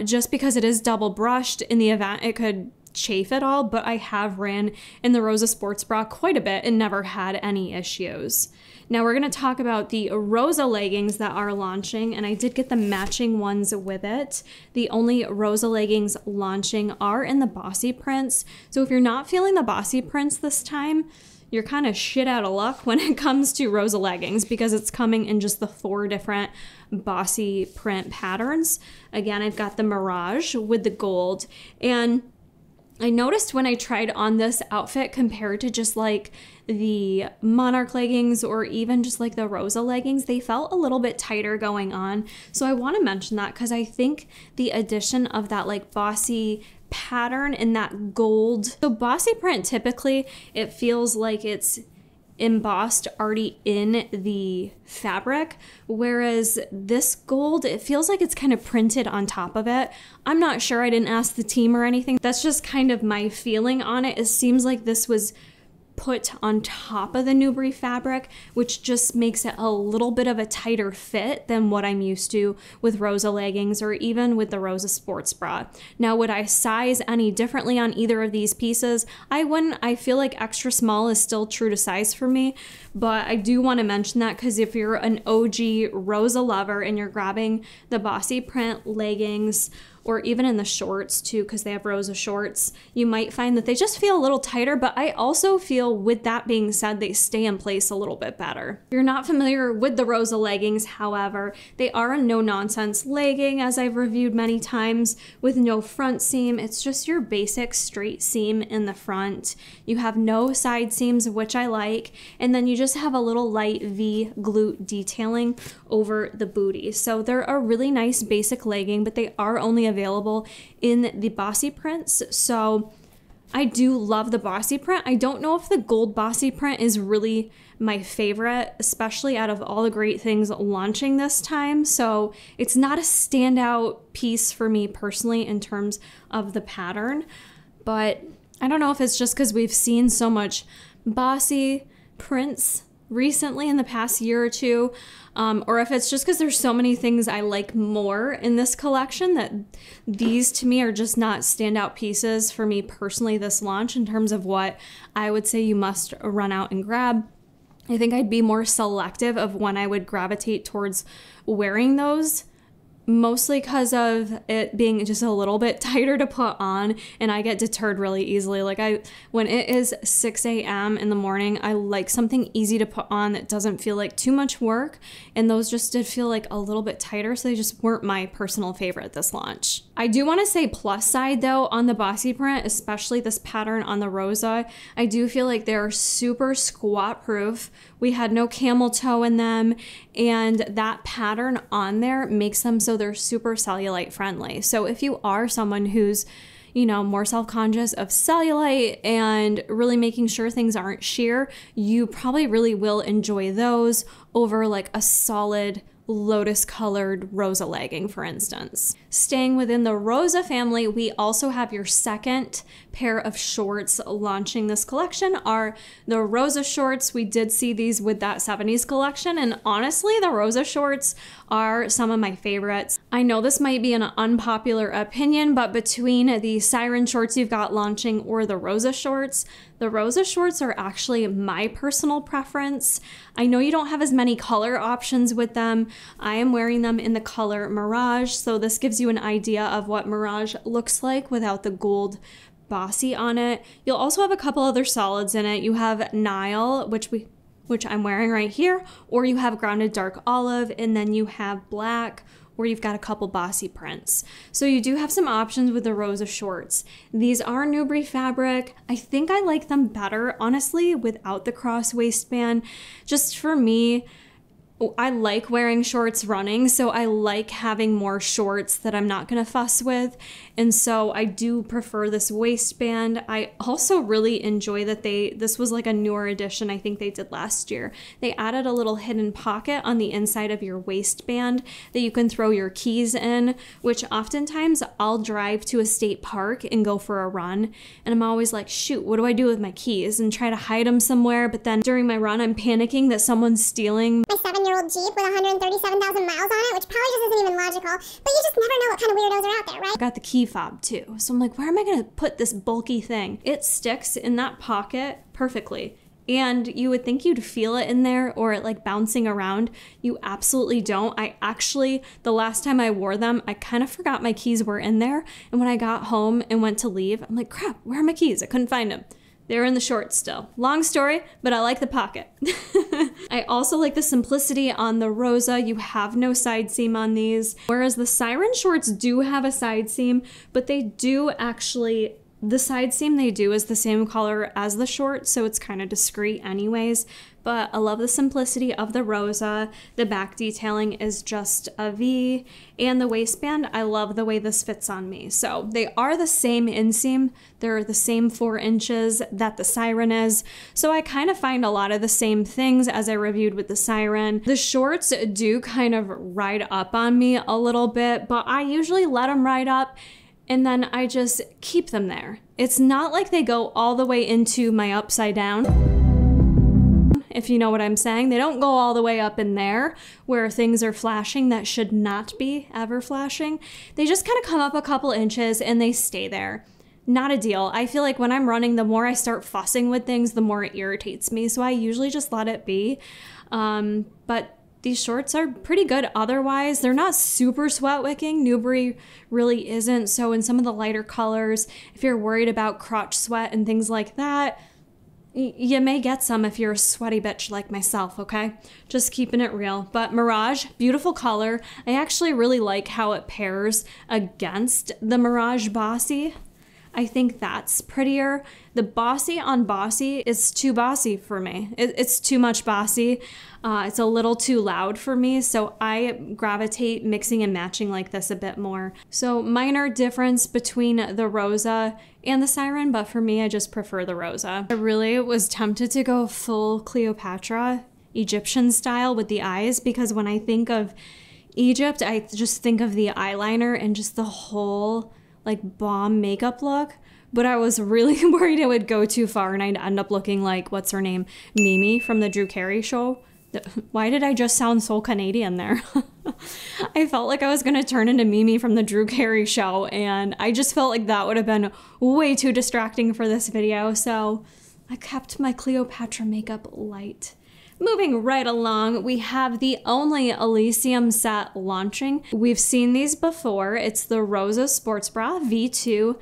Speaker 1: just because it is double brushed. In the event it could chafe it all, but I have ran in the Rosa sports bra quite a bit and never had any issues. Now we're going to talk about the Rosa leggings that are launching, and I did get the matching ones with it. The only Rosa leggings launching are in the Bossy prints, so if you're not feeling the Bossy prints this time, you're kind of shit out of luck when it comes to Rosa leggings, because it's coming in just the 4 different Bossy print patterns. Again, I've got the Mirage with the gold, and I noticed when I tried on this outfit compared to just like the Monarch leggings or even just like the Rosa leggings, they felt a little bit tighter going on. So I want to mention that because I think the addition of that like Bossy pattern and that gold. So Bossy print, typically it feels like it's embossed already in the fabric, whereas this gold, it feels like it's kind of printed on top of it. I'm not sure, I didn't ask the team or anything. That's just kind of my feeling on it. It seems like this was put on top of the Nubri fabric, which just makes it a little bit of a tighter fit than what I'm used to with Rosa leggings or even with the Rosa sports bra. Now, would I size any differently on either of these pieces? I wouldn't. I feel like extra small is still true to size for me, but I do want to mention that because if you're an OG Rosa lover and you're grabbing the Bossy print leggings, or even in the shorts too, because they have Rosa shorts, you might find that they just feel a little tighter, but I also feel, with that being said, they stay in place a little bit better. If you're not familiar with the Rosa leggings, however, they are a no-nonsense legging, as I've reviewed many times, with no front seam. It's just your basic straight seam in the front. You have no side seams, which I like, and then you just have a little light V glute detailing over the booty. So they're a really nice basic legging, but they are only available in the Bossy prints. So I do love the Bossy print. I don't know if the gold Bossy print is really my favorite, especially out of all the great things launching this time. So it's not a standout piece for me personally in terms of the pattern, but I don't know if it's just because we've seen so much Bossy prints recently in the past year or two, or if it's just because there's so many things I like more in this collection that these to me are just not standout pieces for me personally this launch in terms of what I would say you must run out and grab. I think I'd be more selective of when I would gravitate towards wearing those, mostly because of it being just a little bit tighter to put on, and I get deterred really easily. Like when it is 6 a.m. in the morning, I like something easy to put on that doesn't feel like too much work, and those just did feel like a little bit tighter, so they just weren't my personal favorite this launch. I do want to say plus side though on the Bossy print, especially this pattern on the Rosa. I do feel like they're super squat proof. We had no camel toe in them, and that pattern on there makes them so they're super cellulite friendly. So if you are someone who's, you know, more self-conscious of cellulite and really making sure things aren't sheer, you probably really will enjoy those over like a solid Lotus colored Rosa legging, for instance. Staying within the Rosa family, we also have your second pair of shorts launching this collection are the Rosa shorts. We did see these with that 70s collection, and honestly, the Rosa shorts are some of my favorites. I know this might be an unpopular opinion, but between the Siren shorts you've got launching or the Rosa shorts are actually my personal preference. I know you don't have as many color options with them. I am wearing them in the color Mirage, so this gives you an idea of what Mirage looks like without the gold Bossy on it. You'll also have a couple other solids in it. You have Nile, which I'm wearing right here, or you have grounded dark olive, and then you have black, or you've got a couple Bossy prints. So you do have some options with the Rosa shorts. These are Nubri fabric. I think I like them better, honestly, without the cross waistband. Just for me, I like wearing shorts running, so I like having more shorts that I'm not gonna fuss with. And so I do prefer this waistband. I also really enjoy that this was like a newer edition I think they did last year. They added a little hidden pocket on the inside of your waistband that you can throw your keys in, which oftentimes I'll drive to a state park and go for a run. And I'm always like, shoot, what do I do with my keys? And try to hide them somewhere. But then during my run, I'm panicking that someone's stealing
Speaker 2: my 7-year-old Jeep with 137,000 miles on it, which probably just isn't even logical, but you just never know what kind of weirdos are out there, right?
Speaker 1: I got the key fob too. So I'm like, where am I gonna put this bulky thing? It sticks in that pocket perfectly. And you would think you'd feel it in there or it like bouncing around. You absolutely don't. I actually, the last time I wore them, I kind of forgot my keys were in there. And when I got home and went to leave, I'm like, crap, where are my keys? I couldn't find them. They were in the shorts still. Long story, but I like the pocket. I also like the simplicity on the Rosa. You have no side seam on these. Whereas the Siren shorts do have a side seam, but they do actually, the side seam they do is the same color as the shorts, so it's kind of discreet anyways. But I love the simplicity of the Rosa. The back detailing is just a V, and the waistband, I love the way this fits on me. So they are the same inseam. They're the same 4 inches that the Siren is. So I kind of find a lot of the same things as I reviewed with the Siren. The shorts do kind of ride up on me a little bit, but I usually let them ride up and then I just keep them there. It's not like they go all the way into my upside down, if you know what I'm saying. They don't go all the way up in there where things are flashing that should not be ever flashing. They just kind of come up a couple inches and they stay there. Not a deal. I feel like when I'm running, the more I start fussing with things, the more it irritates me. So I usually just let it be. But these shorts are pretty good otherwise. They're not super sweat wicking. Newbury really isn't. So in some of the lighter colors, if you're worried about crotch sweat and things like that, you may get some if you're a sweaty bitch like myself, okay? Just keeping it real. But Mirage, beautiful color. I actually really like how it pairs against the Mirage Bossy. I think that's prettier. The Bossy on Bossy is too bossy for me. It's too much bossy. It's a little too loud for me, so I gravitate mixing and matching like this a bit more. So minor difference between the Rosa and the Siren, but for me, I just prefer the Rosa. I really was tempted to go full Cleopatra Egyptian style with the eyes, because when I think of Egypt, I just think of the eyeliner and just the whole like bomb makeup look. But I was really worried it would go too far and I'd end up looking like, what's her name? Mimi from the Drew Carey show. Why did I just sound so Canadian there? I felt like I was gonna turn into Mimi from the Drew Carey show, and I just felt like that would have been way too distracting for this video, so I kept my Cleopatra makeup light. Moving right along, we have the only Elysium set launching. We've seen these before. It's the Rosa Sports Bra V2,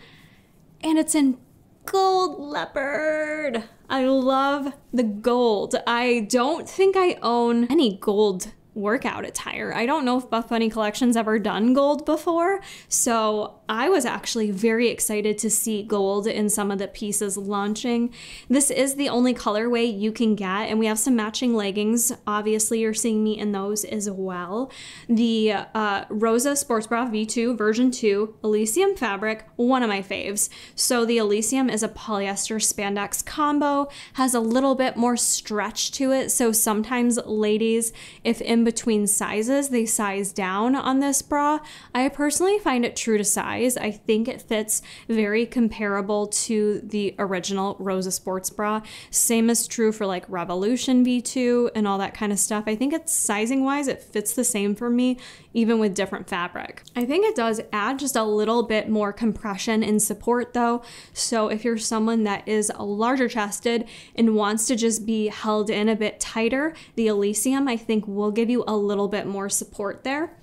Speaker 1: and it's in gold leopard. I love the gold. I don't think I own any gold workout attire. I don't know if Buffbunny Collection's ever done gold before, so I was actually very excited to see gold in some of the pieces launching. This is the only colorway you can get, and we have some matching leggings. Obviously, you're seeing me in those as well. The Rosa Sports Bra V2 version 2 Elysium fabric, one of my faves. So the Elysium is a polyester spandex combo, has a little bit more stretch to it, so sometimes ladies, if in between sizes, they size down on this bra. I personally find it true to size. I think it fits very comparable to the original Rosa Sports Bra. Same is true for like Revolution V2 and all that kind of stuff. I think it's sizing wise, it fits the same for me, even with different fabric. I think it does add just a little bit more compression and support though. So if you're someone that is larger chested and wants to just be held in a bit tighter, the Elysium I think will give you a little bit more support there.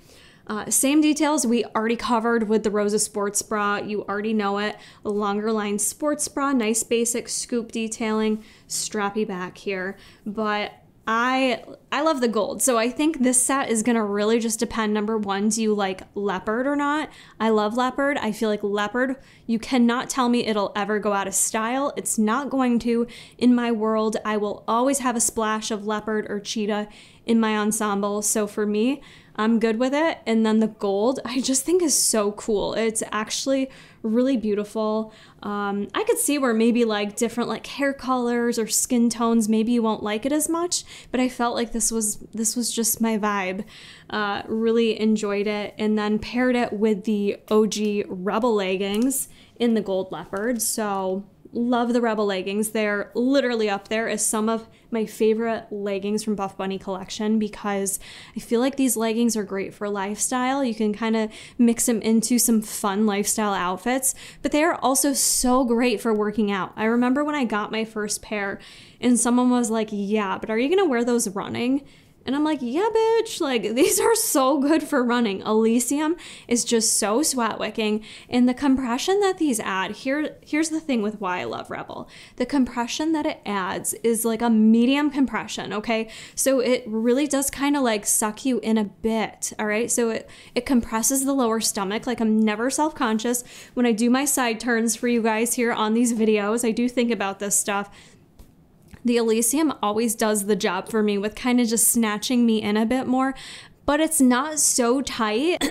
Speaker 1: Same details we already covered with the Rosa Sports Bra. You already know it. A longer line sports bra, nice basic scoop detailing, strappy back here. But I love the gold. So I think this set is gonna really just depend. Number one, do you like leopard or not? I love leopard. I feel like leopard, you cannot tell me it'll ever go out of style. It's not going to. In my world, I will always have a splash of leopard or cheetah in my ensemble. So for me, I'm good with it. And then the gold, I just think is so cool. It's actually really beautiful. I could see where maybe like different like hair colors or skin tones, maybe you won't like it as much, but I felt like this was just my vibe. Really enjoyed it, and then paired it with the OG Rebel leggings in the gold leopard. So love the Rebel leggings. They're literally up there as some of my favorite leggings from Buffbunny collection, because I feel like these leggings are great for lifestyle. You can kind of mix them into some fun lifestyle outfits, but they are also so great for working out. I remember when I got my first pair and someone was like, yeah, but are you gonna wear those running? And I'm like, yeah, bitch, like these are so good for running. Elysium is just so sweat wicking. And the compression that these add, here's the thing with why I love Rebel. The compression that it adds is like a medium compression, okay? So it really does kind of like suck you in a bit, all right? So it compresses the lower stomach. Like I'm never self-conscious. When I do my side turns for you guys here on these videos, I do think about this stuff. The Elysium always does the job for me with kind of just snatching me in a bit more, but it's not so tight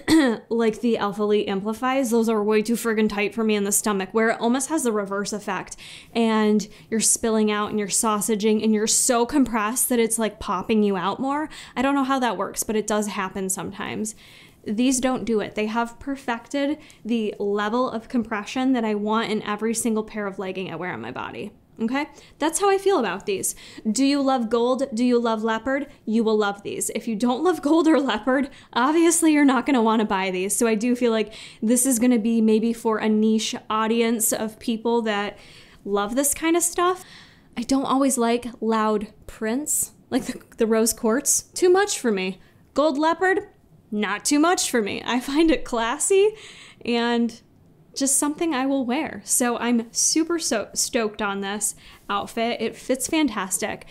Speaker 1: like the Alpha Elite Amplifies. Those are way too friggin' tight for me in the stomach, where it almost has the reverse effect and you're spilling out and you're sausaging and you're so compressed that it's like popping you out more. I don't know how that works, but it does happen sometimes. These don't do it. They have perfected the level of compression that I want in every single pair of legging I wear on my body. Okay, that's how I feel about these. Do you love gold? Do you love leopard? You will love these. If you don't love gold or leopard, obviously you're not going to want to buy these. So I do feel like this is going to be maybe for a niche audience of people that love this kind of stuff. I don't always like loud prints, like the rose quartz. Too much for me. Gold leopard, not too much for me. I find it classy and just something I will wear. So I'm super stoked on this outfit. It fits fantastic.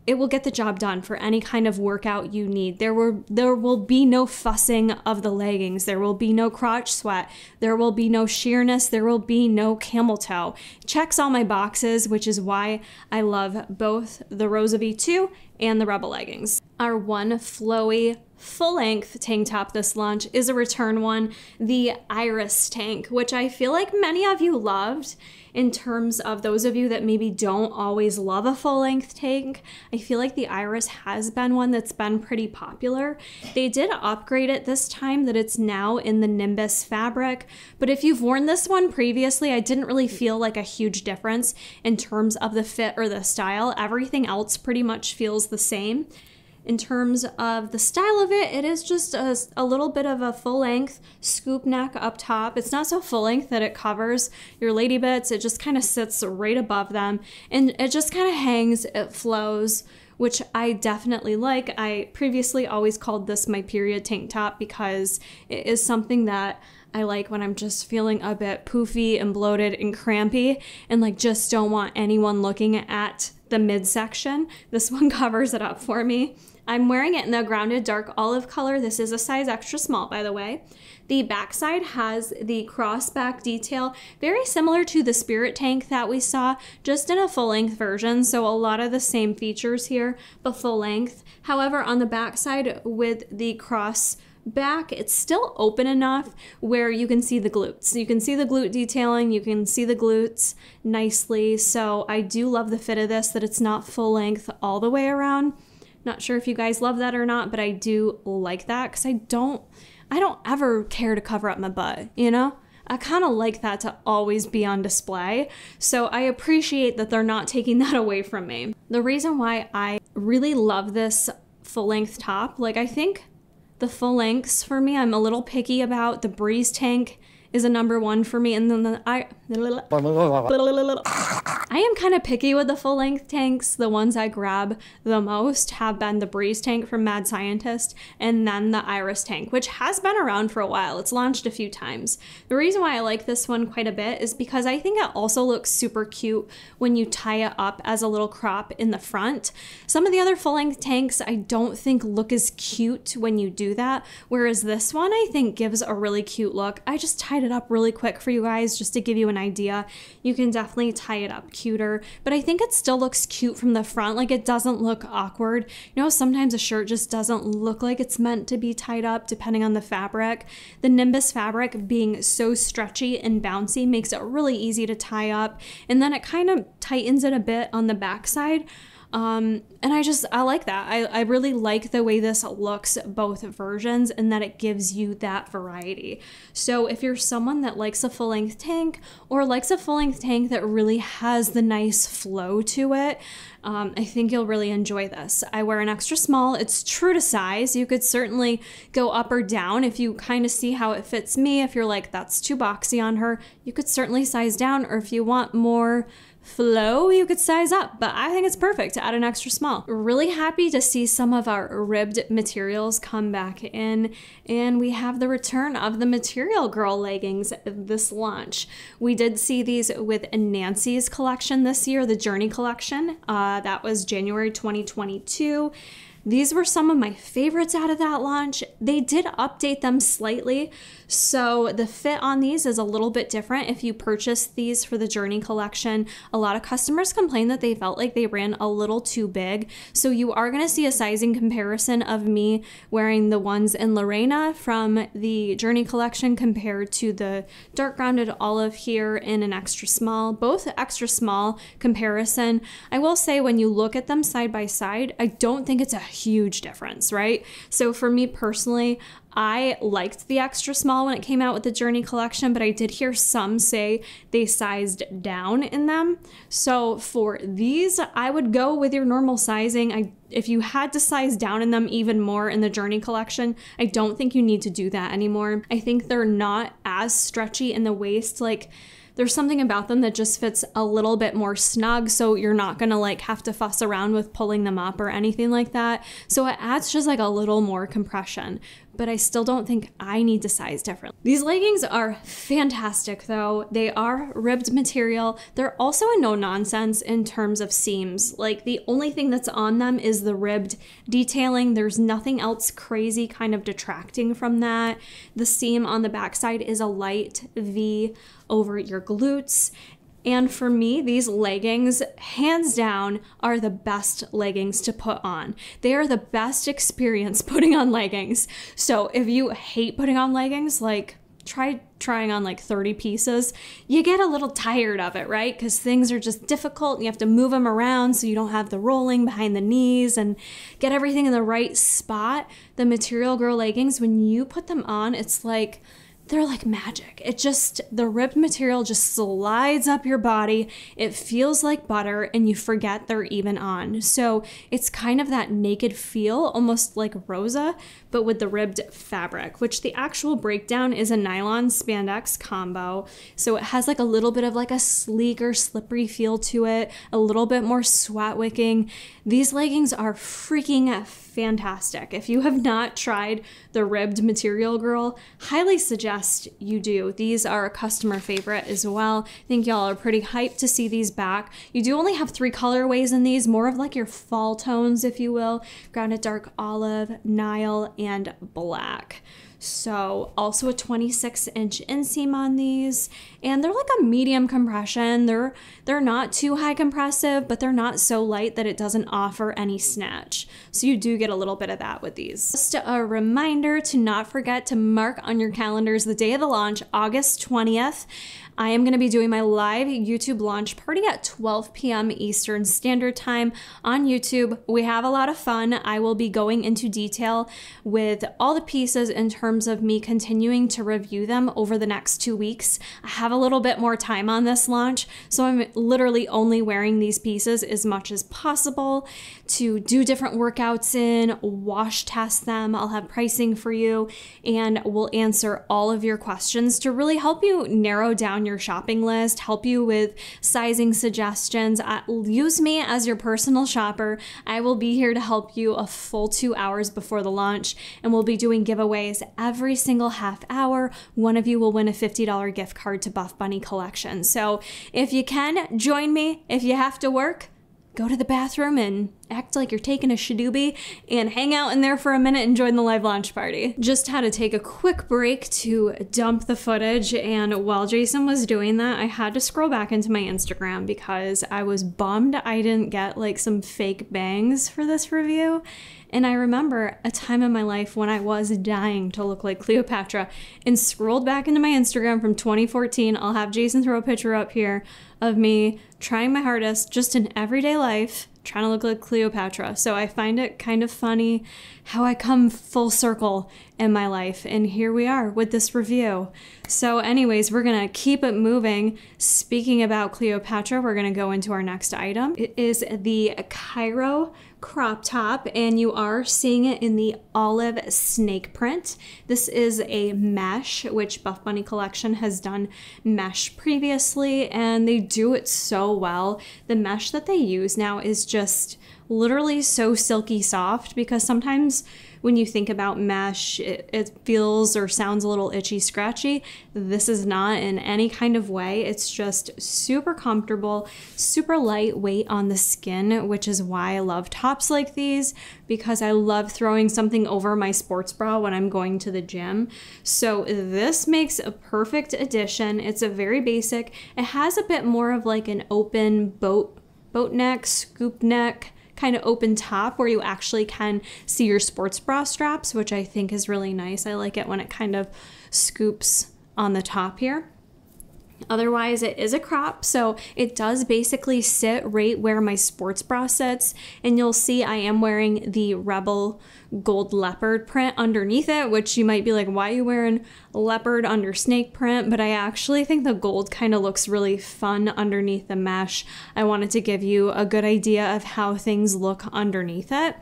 Speaker 1: It will get the job done for any kind of workout you need. There will be no fussing of the leggings. There will be no crotch sweat. There will be no sheerness. There will be no camel toe. Checks all my boxes, which is why I love both the Rosa V2 and the Rebel leggings. Our one flowy full-length tank top this launch is a return one, the Iris tank, which I feel like many of you loved. In terms of those of you that maybe don't always love a full-length tank, I feel like the Iris has been one that's been pretty popular. They did upgrade it this time that it's now in the Nimbus fabric, but if you've worn this one previously, I didn't really feel like a huge difference in terms of the fit or the style. Everything else pretty much feels the same. In terms of the style of it, it is just a little bit of a full-length scoop neck up top. It's not so full-length that it covers your lady bits. It just kind of sits right above them, and it just kind of hangs, it flows, which I definitely like. I previously always called this my period tank top because it is something that I like when I'm just feeling a bit poofy and bloated and crampy and like just don't want anyone looking at the midsection. This one covers it up for me. I'm wearing it in the grounded dark olive color. This is a size extra small, by the way. The backside has the cross back detail, very similar to the Spirit tank that we saw, just in a full length version. So a lot of the same features here, but full length. However, on the backside with the cross back, it's still open enough where you can see the glutes. You can see the glute detailing, you can see the glutes nicely. So I do love the fit of this, that it's not full length all the way around. Not sure if you guys love that or not, but I do like that because I don't ever care to cover up my butt, you know? I kind of like that to always be on display. So I appreciate that they're not taking that away from me. The reason why I really love this full length top, like I think the full lengths for me, I'm a little picky about. The Breeze tank is a #1 for me, and then I am kind of picky with the full length tanks. The ones I grab the most have been the Breeze tank from Mad Scientist and then the Iris tank, which has been around for a while. It's launched a few times. The reason why I like this one quite a bit is because I think it also looks super cute when you tie it up as a little crop in the front. Some of the other full length tanks I don't think look as cute when you do that, whereas this one I think gives a really cute look. I just tied it up really quick for you guys just to give you an idea. You can definitely tie it up cuter, but I think it still looks cute from the front. Like, it doesn't look awkward. You know, sometimes a shirt just doesn't look like it's meant to be tied up depending on the fabric. The Nimbus fabric being so stretchy and bouncy makes it really easy to tie up, and then it kind of tightens it a bit on the backside. And I like that. I really like the way this looks, both versions, and that it gives you that variety. So if you're someone that likes a full-length tank or likes a full-length tank that really has the nice flow to it, I think you'll really enjoy this. I wear an extra small. It's true to size. You could certainly go up or down if you kind of see how it fits me. If you're like, that's too boxy on her, you could certainly size down, or if you want more flow, you could size up, but I think it's perfect to add an extra small. Really happy to see some of our ribbed materials come back in, and we have the return of the Material Girl leggings this launch. We did see these with Nancy's collection this year, the Journey collection. That was January 2022. These were some of my favorites out of that launch. They did update them slightly, so the fit on these is a little bit different. If you purchase these for the Journey collection, a lot of customers complained that they felt like they ran a little too big. So you are going to see a sizing comparison of me wearing the ones in Lorena from the Journey collection compared to the dark grounded olive here in an extra small, both extra small comparison. I will say, when you look at them side by side, I don't think it's a huge difference, right? So for me personally, I liked the extra small when it came out with the Journey collection, but I did hear some say they sized down in them. So for these, I would go with your normal sizing. If you had to size down in them even more in the Journey collection, I don't think you need to do that anymore. I think they're not as stretchy in the waist. Like, there's something about them that just fits a little bit more snug, so you're not gonna like have to fuss around with pulling them up or anything like that. So it adds just like a little more compression, but I still don't think I need to size different. These leggings are fantastic though. They are ribbed material. They're also a no nonsense in terms of seams. Like, the only thing that's on them is the ribbed detailing. There's nothing else crazy kind of detracting from that. The seam on the backside is a light V over your glutes. And for me, these leggings, hands down, are the best leggings to put on. They are the best experience putting on leggings. So if you hate putting on leggings, like, try trying on like 30 pieces. You get a little tired of it, right? Because things are just difficult and you have to move them around so you don't have the rolling behind the knees and get everything in the right spot. The Material Girl leggings, when you put them on, it's like, they're like magic. It just, the ribbed material just slides up your body. It feels like butter and you forget they're even on. So it's kind of that naked feel, almost like Rosa, but with the ribbed fabric, which the actual breakdown is a nylon spandex combo. So it has like a little bit of like a sleeker, slippery feel to it, a little bit more sweat wicking. These leggings are freaking fantastic. If you have not tried the ribbed Material Girl, highly suggest you do. These are a customer favorite as well. I think y'all are pretty hyped to see these back. You do only have 3 colorways in these, more of like your fall tones, if you will. Grounded dark olive, Nile, and black. So also a 26-inch inseam on these, and they're like a medium compression. They're not too high compressive, but they're not so light that it doesn't offer any snatch. So you do get a little bit of that with these. Just a reminder to not forget to mark on your calendars the day of the launch, August 20th. I am going to be doing my live YouTube launch party at 12 p.m. Eastern Standard Time on YouTube. We have a lot of fun. I will be going into detail with all the pieces in terms of me continuing to review them over the next 2 weeks. I have a little bit more time on this launch, so I'm literally only wearing these pieces as much as possible to do different workouts in, wash test them. I'll have pricing for you, and we'll answer all of your questions to really help you narrow down on your shopping list, help you with sizing suggestions. Use me as your personal shopper. I will be here to help you a full 2 hours before the launch, and we'll be doing giveaways every single half hour. One of you will win a $50 gift card to Buffbunny collection. So if you can, join me. If you have to work, go to the bathroom and act like you're taking a shadoobie and hang out in there for a minute and join the live launch party. Just had to take a quick break to dump the footage, and while Jason was doing that, I had to scroll back into my Instagram because I was bummed I didn't get like some fake bangs for this review. And I remember a time in my life when I was dying to look like Cleopatra, and scrolled back into my Instagram from 2014. I'll have Jason throw a picture up here of me trying my hardest just in everyday life, trying to look like Cleopatra. So I find it kind of funny how I come full circle in my life. And here we are with this review. So anyways, we're gonna keep it moving. Speaking about Cleopatra, we're gonna go into our next item. It is the Cairo crop top, and you are seeing it in the olive snake print. This is a mesh, which Buffbunny collection has done mesh previously, and they do it so well. The mesh that they use now is just literally so silky soft, because sometimes when you think about mesh, it feels or sounds a little itchy, scratchy. This is not in any kind of way. It's just super comfortable, super lightweight on the skin, which is why I love tops like these, because I love throwing something over my sports bra when I'm going to the gym. So this makes a perfect addition. It's a very basic. It has a bit more of like an open boat neck, scoop neck, kind of open top where you actually can see your sports bra straps, which I think is really nice. I like it when it kind of scoops on the top here. Otherwise, it is a crop, so it does basically sit right where my sports bra sits, and you'll see I am wearing the Rebel gold leopard print underneath it, which you might be like, why are you wearing leopard under snake print? But I actually think the gold kind of looks really fun underneath the mesh. I wanted to give you a good idea of how things look underneath it.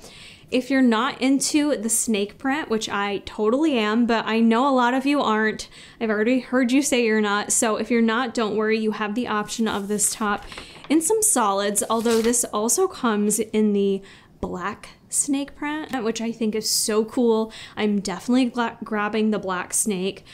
Speaker 1: If you're not into the snake print, which I totally am, but I know a lot of you aren't. I've already heard you say you're not. So if you're not, don't worry. You have the option of this top in some solids, although this also comes in the black snake print, which I think is so cool. I'm definitely grabbing the black snake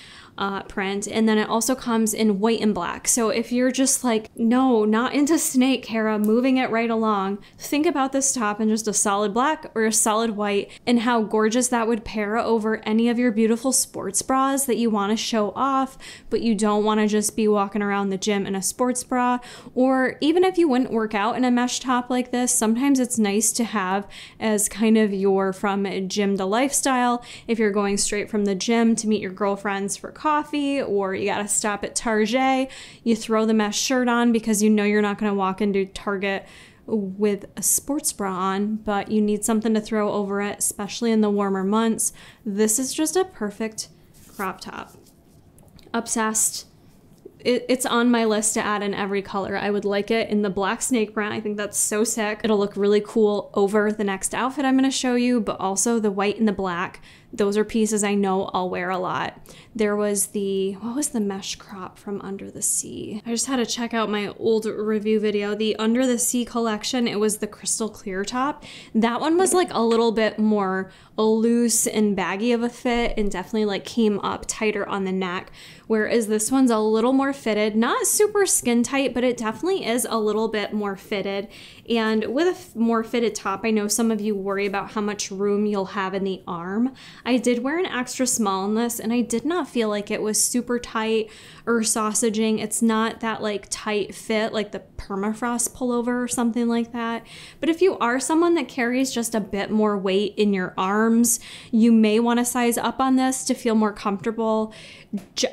Speaker 1: print, and then it also comes in white and black. So if you're just like, no, not into snake, Kara, moving it right along, think about this top in just a solid black or a solid white, and how gorgeous that would pair over any of your beautiful sports bras that you want to show off, but you don't want to just be walking around the gym in a sports bra. Or even if you wouldn't work out in a mesh top like this, sometimes it's nice to have as kind of your from gym to lifestyle. If you're going straight from the gym to meet your girlfriends for coffee, or you gotta stop at Target, you throw the mesh shirt on because you know you're not gonna walk into Target with a sports bra on, but you need something to throw over it, especially in the warmer months. This is just a perfect crop top. Obsessed. It's on my list to add in every color. I would like it in the black snake print. I think that's so sick. It'll look really cool over the next outfit I'm gonna show you, but also the white and the black. Those are pieces I know I'll wear a lot. There was what was the mesh crop from Under the Sea? I just had to check out my old review video. The Under the Sea collection, it was the crystal clear top. That one was like a little bit more loose and baggy of a fit, and definitely like came up tighter on the neck. Whereas this one's a little more fitted, not super skin tight, but it definitely is a little bit more fitted. And with a more fitted top, I know some of you worry about how much room you'll have in the arm. I did wear an extra small in this, and I did not feel like it was super tight or sausaging. It's not that like tight fit like the permafrost pullover or something like that. But if you are someone that carries just a bit more weight in your arms, you may want to size up on this to feel more comfortable.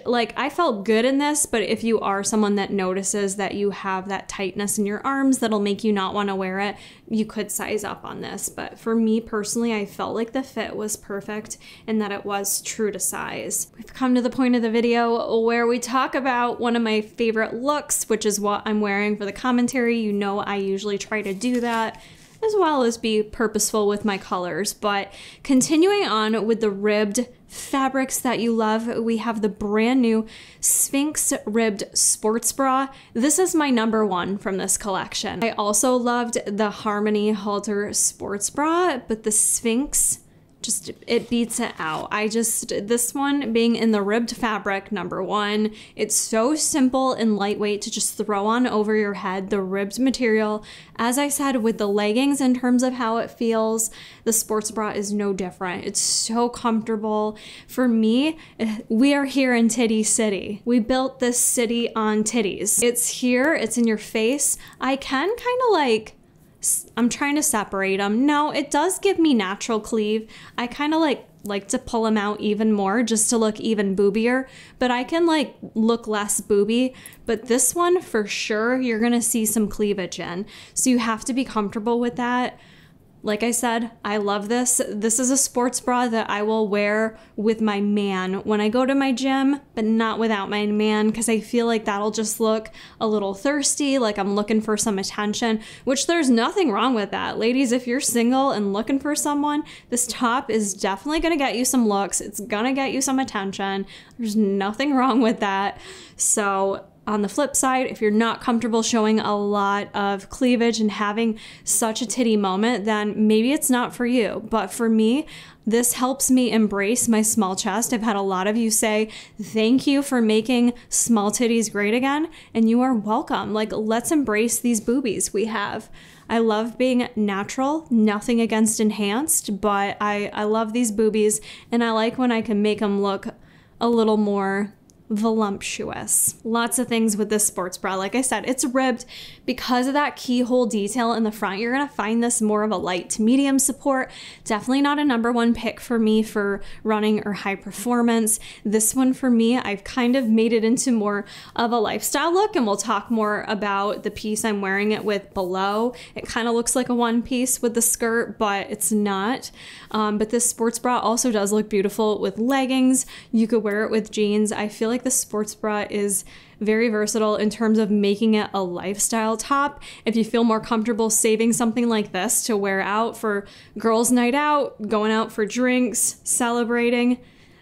Speaker 1: Like I felt good in this, but if you are someone that notices that you have that tightness in your arms that'll make you not want to wear it, you could size up on this. But for me personally, I felt like the fit was perfect and that it was true to size. We've come to the point of the video where we talk about one of my favorite looks, which is what I'm wearing for the commentary. You know I usually try to do that. as well as be purposeful with my colors. But continuing on with the ribbed fabrics that you love, we have the brand new Sphynx ribbed sports bra. This is my number one from this collection. I also loved the Harmony Halter sports bra, but the Sphynx, just, it beats it out. This one being in the ribbed fabric, number one. It's so simple and lightweight to just throw on over your head. The ribbed material, as I said, with the leggings in terms of how it feels, the sports bra is no different. It's so comfortable. For me, we are here in Titty City. We built this city on titties. It's here, it's in your face. I can kind of like, I'm trying to separate them. No, it does give me natural cleave. I kind of like to pull them out even more just to look even boobier, but I can like look less booby. But this one for sure, you're gonna see some cleavage in. So you have to be comfortable with that. Like I said, I love this. This is a sports bra that I will wear with my man when I go to my gym, but not without my man, because I feel like that'll just look a little thirsty, like I'm looking for some attention, which there's nothing wrong with that. Ladies, if you're single and looking for someone, this top is definitely gonna get you some looks. It's gonna get you some attention. There's nothing wrong with that. So on the flip side, if you're not comfortable showing a lot of cleavage and having such a titty moment, then maybe it's not for you. But for me, this helps me embrace my small chest. I've had a lot of you say, thank you for making small titties great again, and you are welcome. Like, let's embrace these boobies we have. I love being natural, nothing against enhanced, but I love these boobies, and I like when I can make them look a little more voluptuous. Lots of things with this sports bra. Like I said, it's ribbed because of that keyhole detail in the front. You're gonna find this more of a light to medium support. Definitely not a number one pick for me for running or high performance. This one for me, I've kind of made it into more of a lifestyle look, and we'll talk more about the piece I'm wearing it with below. It kind of looks like a one piece with the skirt, but it's not. But this sports bra also does look beautiful with leggings. You could wear it with jeans. I feel like the sports bra is very versatile in terms of making it a lifestyle top. If you feel more comfortable saving something like this to wear out for girls' night out, going out for drinks, celebrating,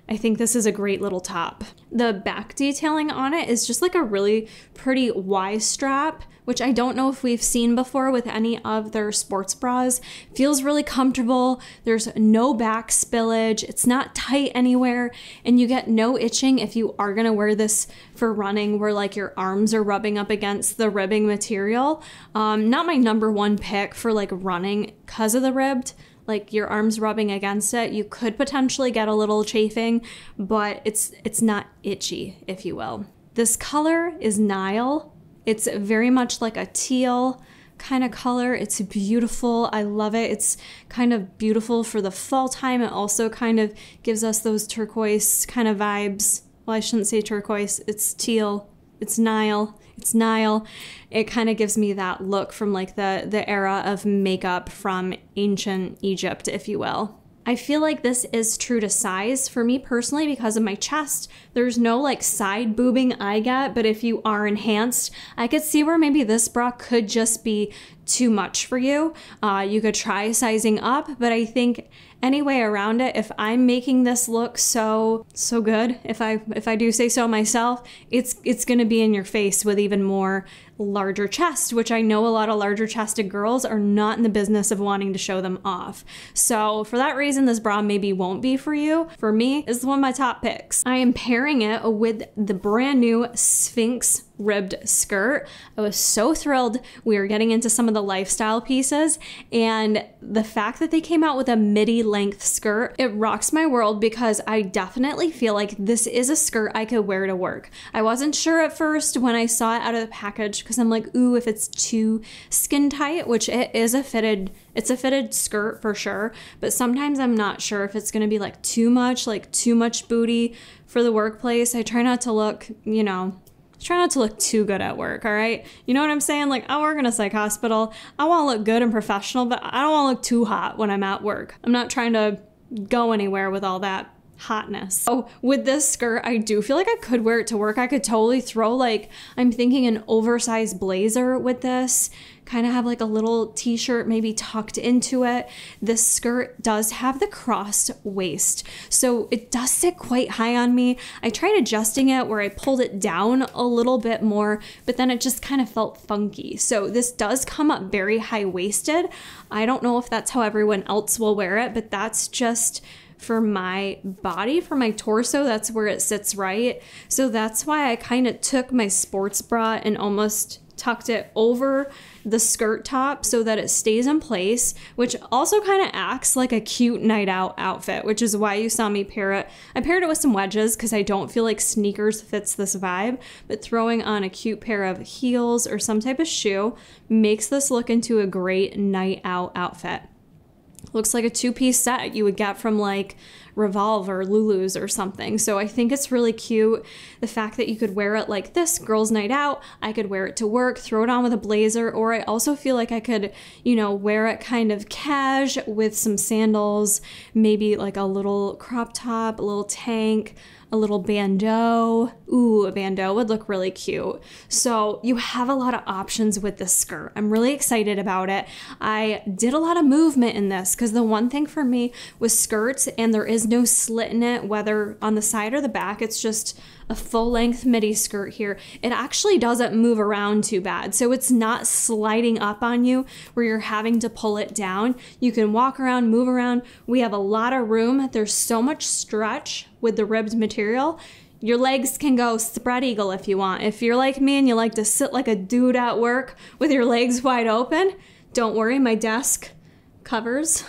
Speaker 1: I think this is a great little top. The back detailing on it is just like a really pretty Y strap, which I don't know if we've seen before with any of their sports bras. Feels really comfortable. There's no back spillage. It's not tight anywhere, and you get no itching if you are gonna wear this for running where like your arms are rubbing up against the ribbing material. Not my number one pick for like running because of the ribbed. Like your arms rubbing against it, you could potentially get a little chafing, but it's not itchy, if you will. This color is Nile. It's very much like a teal kind of color. It's beautiful. I love it. It's kind of beautiful for the fall time. It also kind of gives us those turquoise kind of vibes. Well, I shouldn't say turquoise. It's teal. It's Nile. It's Nile. It kind of gives me that look from like the era of makeup from ancient Egypt, if you will. I feel like this is true to size for me personally because of my chest. There's no like side boobing I get, but if you are enhanced, I could see where maybe this bra could just be too much for you. You could try sizing up, but I think any way around it, if I'm making this look so good, if I do say so myself, it's gonna be in your face with even more larger chest, which I know a lot of larger chested girls are not in the business of wanting to show them off. So for that reason, this bra maybe won't be for you. For me, it's one of my top picks. I am pairing it with the brand new Sphynx ribbed skirt. I was so thrilled we were getting into some of the lifestyle pieces, and the fact that they came out with a midi length skirt, it rocks my world because I definitely feel like this is a skirt I could wear to work. I wasn't sure at first when I saw it out of the package because I'm like, ooh, if it's too skin tight, which it is it's a fitted skirt for sure, but sometimes I'm not sure if it's gonna be like too much booty for the workplace. I try not to look, try not to look too good at work, all right? You know what I'm saying? Like, I work in a psych hospital. I want to look good and professional, but I don't want to look too hot when I'm at work. I'm not trying to go anywhere with all that hotness. So with this skirt, I do feel like I could wear it to work. I could totally throw I'm thinking an oversized blazer with this, kind of have like a little t-shirt maybe tucked into it. This skirt does have the crossed waist, so it does sit quite high on me. I tried adjusting it where I pulled it down a little bit more, but then it just kind of felt funky. So this does come up very high-waisted. I don't know if that's how everyone else will wear it, but that's just for my body, for my torso, that's where it sits right. So that's why I kind of took my sports bra and almost tucked it over the skirt top so that it stays in place, which also kind of acts like a cute night out outfit, which is why you saw me pair it. I paired it with some wedges because I don't feel like sneakers fits this vibe, but throwing on a cute pair of heels or some type of shoe makes this look into a great night out outfit. Looks like a two-piece set you would get from like Revolve or Lulu's or something. So I think it's really cute. The fact that you could wear it like this, girls' night out, I could wear it to work, throw it on with a blazer, or I also feel like I could, you know, wear it kind of cash with some sandals, maybe like a little crop top, a little tank, a little bandeau. Ooh, a bandeau would look really cute. So you have a lot of options with this skirt. I'm really excited about it. I did a lot of movement in this because the one thing for me with skirts, and there is no slit in it, whether on the side or the back, it's just a full-length midi skirt here. It actually doesn't move around too bad. So it's not sliding up on you where you're having to pull it down. You can walk around, move around. We have a lot of room. There's so much stretch with the ribbed material. Your legs can go spread eagle if you want. If you're like me and you like to sit like a dude at work with your legs wide open, don't worry, my desk covers.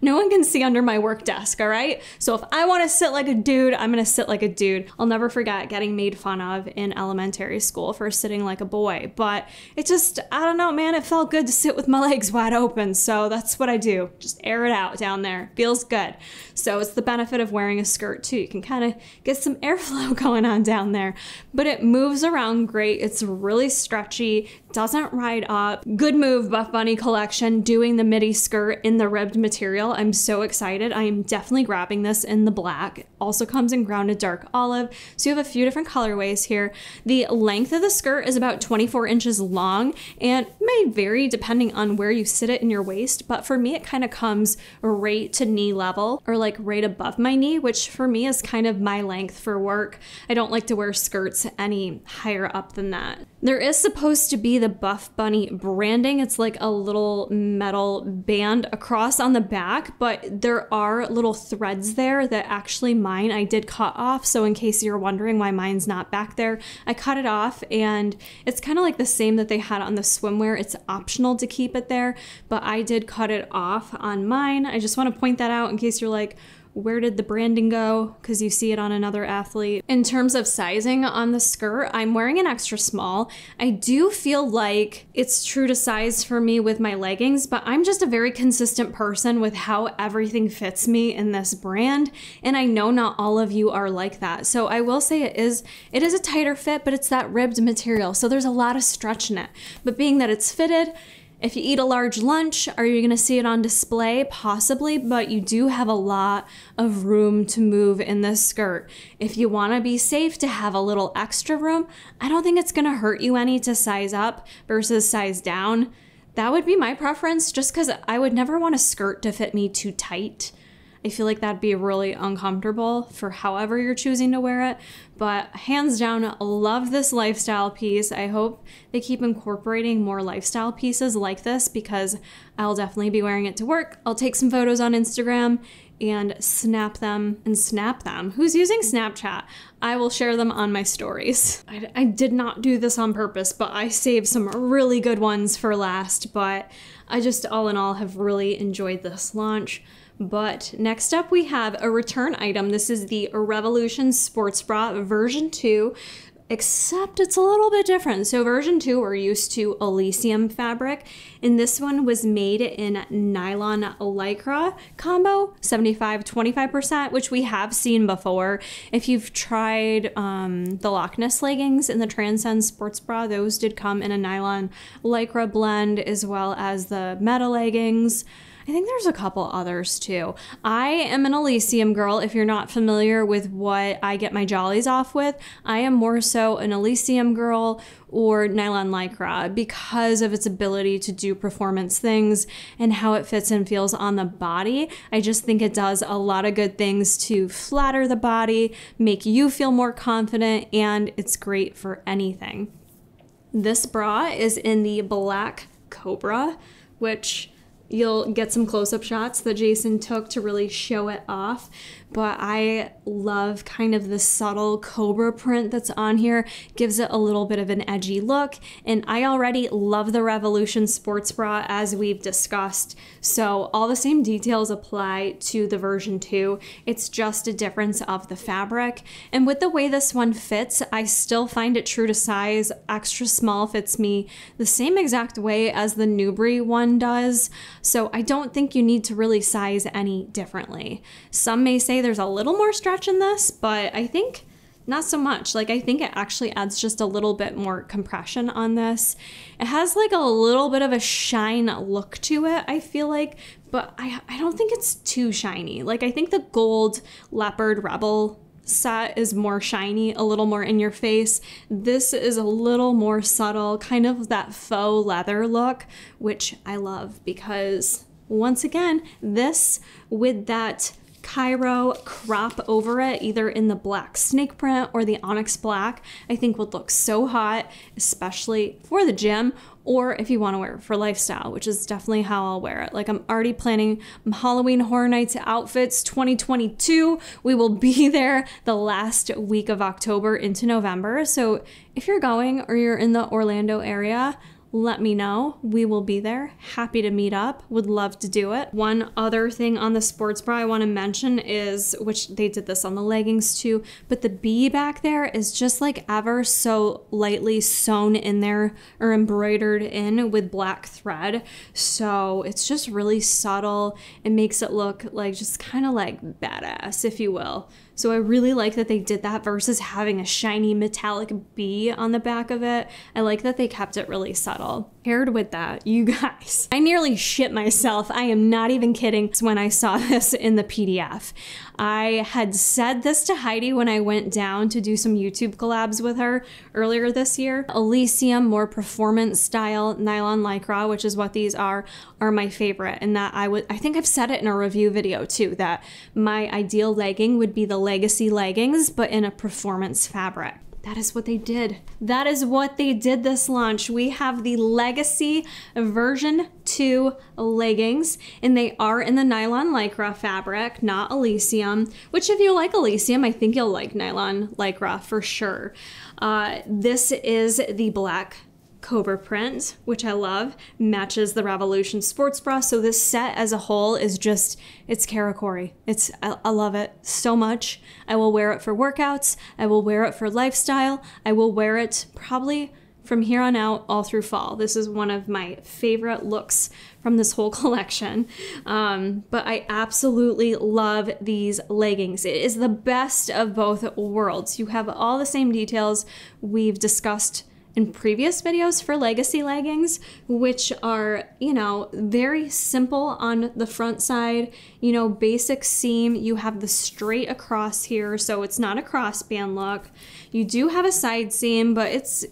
Speaker 1: No one can see under my work desk, all right? So if I want to sit like a dude, I'm going to sit like a dude. I'll never forget getting made fun of in elementary school for sitting like a boy. But it just, I don't know, man, it felt good to sit with my legs wide open. So that's what I do. Just air it out down there. Feels good. So it's the benefit of wearing a skirt too. You can kind of get some airflow going on down there. But it moves around great. It's really stretchy. Doesn't ride up. Good move, Buffbunny collection, doing the midi skirt in the ribbed material. I'm so excited. I am definitely grabbing this in the black. It also comes in grounded dark olive. So you have a few different colorways here. The length of the skirt is about 24 inches long and may vary depending on where you sit it in your waist. But for me, it kind of comes right to knee level or like right above my knee, which for me is kind of my length for work. I don't like to wear skirts any higher up than that. There is supposed to be the Buffbunny branding. It's like a little metal band across on the back, but there are little threads there that actually mine I did cut off. So in case you're wondering why mine's not back there, I cut it off, and it's kind of like the same that they had on the swimwear. It's optional to keep it there, but I did cut it off on mine. I just want to point that out in case you're like, where did the branding go? Because you see it on another athlete. In terms of sizing on the skirt, I'm wearing an extra small. I do feel like it's true to size for me with my leggings, but I'm just a very consistent person with how everything fits me in this brand. And I know not all of you are like that. So I will say it is a tighter fit, but it's that ribbed material. So there's a lot of stretch in it. But being that it's fitted, if you eat a large lunch, are you going to see it on display? Possibly, but you do have a lot of room to move in this skirt. If you want to be safe to have a little extra room, I don't think it's going to hurt you any to size up versus size down. That would be my preference, just because I would never want a skirt to fit me too tight. I feel like that'd be really uncomfortable for however you're choosing to wear it. But hands down, love this lifestyle piece. I hope they keep incorporating more lifestyle pieces like this because I'll definitely be wearing it to work. I'll take some photos on Instagram and snap them. Who's using Snapchat? I will share them on my stories. I did not do this on purpose, but I saved some really good ones for last. But I just all in all have really enjoyed this launch. But next up we have a return item. This is the Revolution Sports Bra version 2, except it's a little bit different. So version 2, we're used to Elysium fabric, and this one was made in nylon lycra combo, 75-25%, which we have seen before. If you've tried the Loch Ness leggings in the Transcend Sports Bra, those did come in a nylon lycra blend, as well as the meta leggings. I think there's a couple others too. I am an Elysium girl. If you're not familiar with what I get my jollies off with, I am more so an Elysium girl or nylon lycra because of its ability to do performance things and how it fits and feels on the body. I just think it does a lot of good things to flatter the body, make you feel more confident, and it's great for anything. This bra is in the black Cobra, which you'll get some close-up shots that Jason took to really show it off. But I love kind of the subtle Cobra print that's on here. Gives it a little bit of an edgy look. And I already love the Revolution sports bra as we've discussed. So all the same details apply to the version 2. It's just a difference of the fabric. And with the way this one fits, I still find it true to size. Extra small fits me the same exact way as the Newbury one does. So I don't think you need to really size any differently. Some may say there's a little more stretch in this, but I think not so much. Like, I think it actually adds just a little bit more compression on this. It has like a little bit of a shine look to it, I feel like, but I don't think it's too shiny. Like, I think the gold Leopard Rebel set is more shiny, a little more in your face. This is a little more subtle, kind of that faux leather look, which I love because, once again, this with that Cairo crop over it, either in the black snake print or the Onyx black, I think would look so hot, especially for the gym, or if you want to wear it for lifestyle, which is definitely how I'll wear it. Like, I'm already planning Halloween Horror Nights outfits 2022. We will be there the last week of October into November. So if you're going or you're in the Orlando area, let me know. We will be there. Happy to meet up. Would love to do it. One other thing on the sports bra I want to mention is, which they did this on the leggings too, but the B back there is just like ever so lightly sewn in there or embroidered in with black thread. So it's just really subtle. It makes it look like just kind of like badass, if you will. So I really like that they did that versus having a shiny metallic B on the back of it. I like that they kept it really subtle. Paired with that, you guys, I nearly shit myself. I am not even kidding when I saw this in the PDF. I had said this to Heidi when I went down to do some YouTube collabs with her earlier this year. Elysium, more performance style nylon lycra, which is what these are my favorite. And that I think I've said it in a review video too, that my ideal legging would be the Legacy leggings, but in a performance fabric. That is what they did. That is what they did this launch. We have the Legacy version 2 leggings, and they are in the nylon lycra fabric, not Elysium, which if you like Elysium, I think you'll like nylon lycra for sure. This is the black Cobra print, which I love, matches the Revolution sports bra. So this set as a whole is just, it's Karakori. I love it so much. I will wear it for workouts. I will wear it for lifestyle. I will wear it probably from here on out all through fall. This is one of my favorite looks from this whole collection. But I absolutely love these leggings. It is the best of both worlds. You have all the same details we've discussed in previous videos for Legacy leggings, which are, you know, very simple on the front side, you know, basic seam. You have the straight across here, so it's not a crossband look. You do have a side seam, but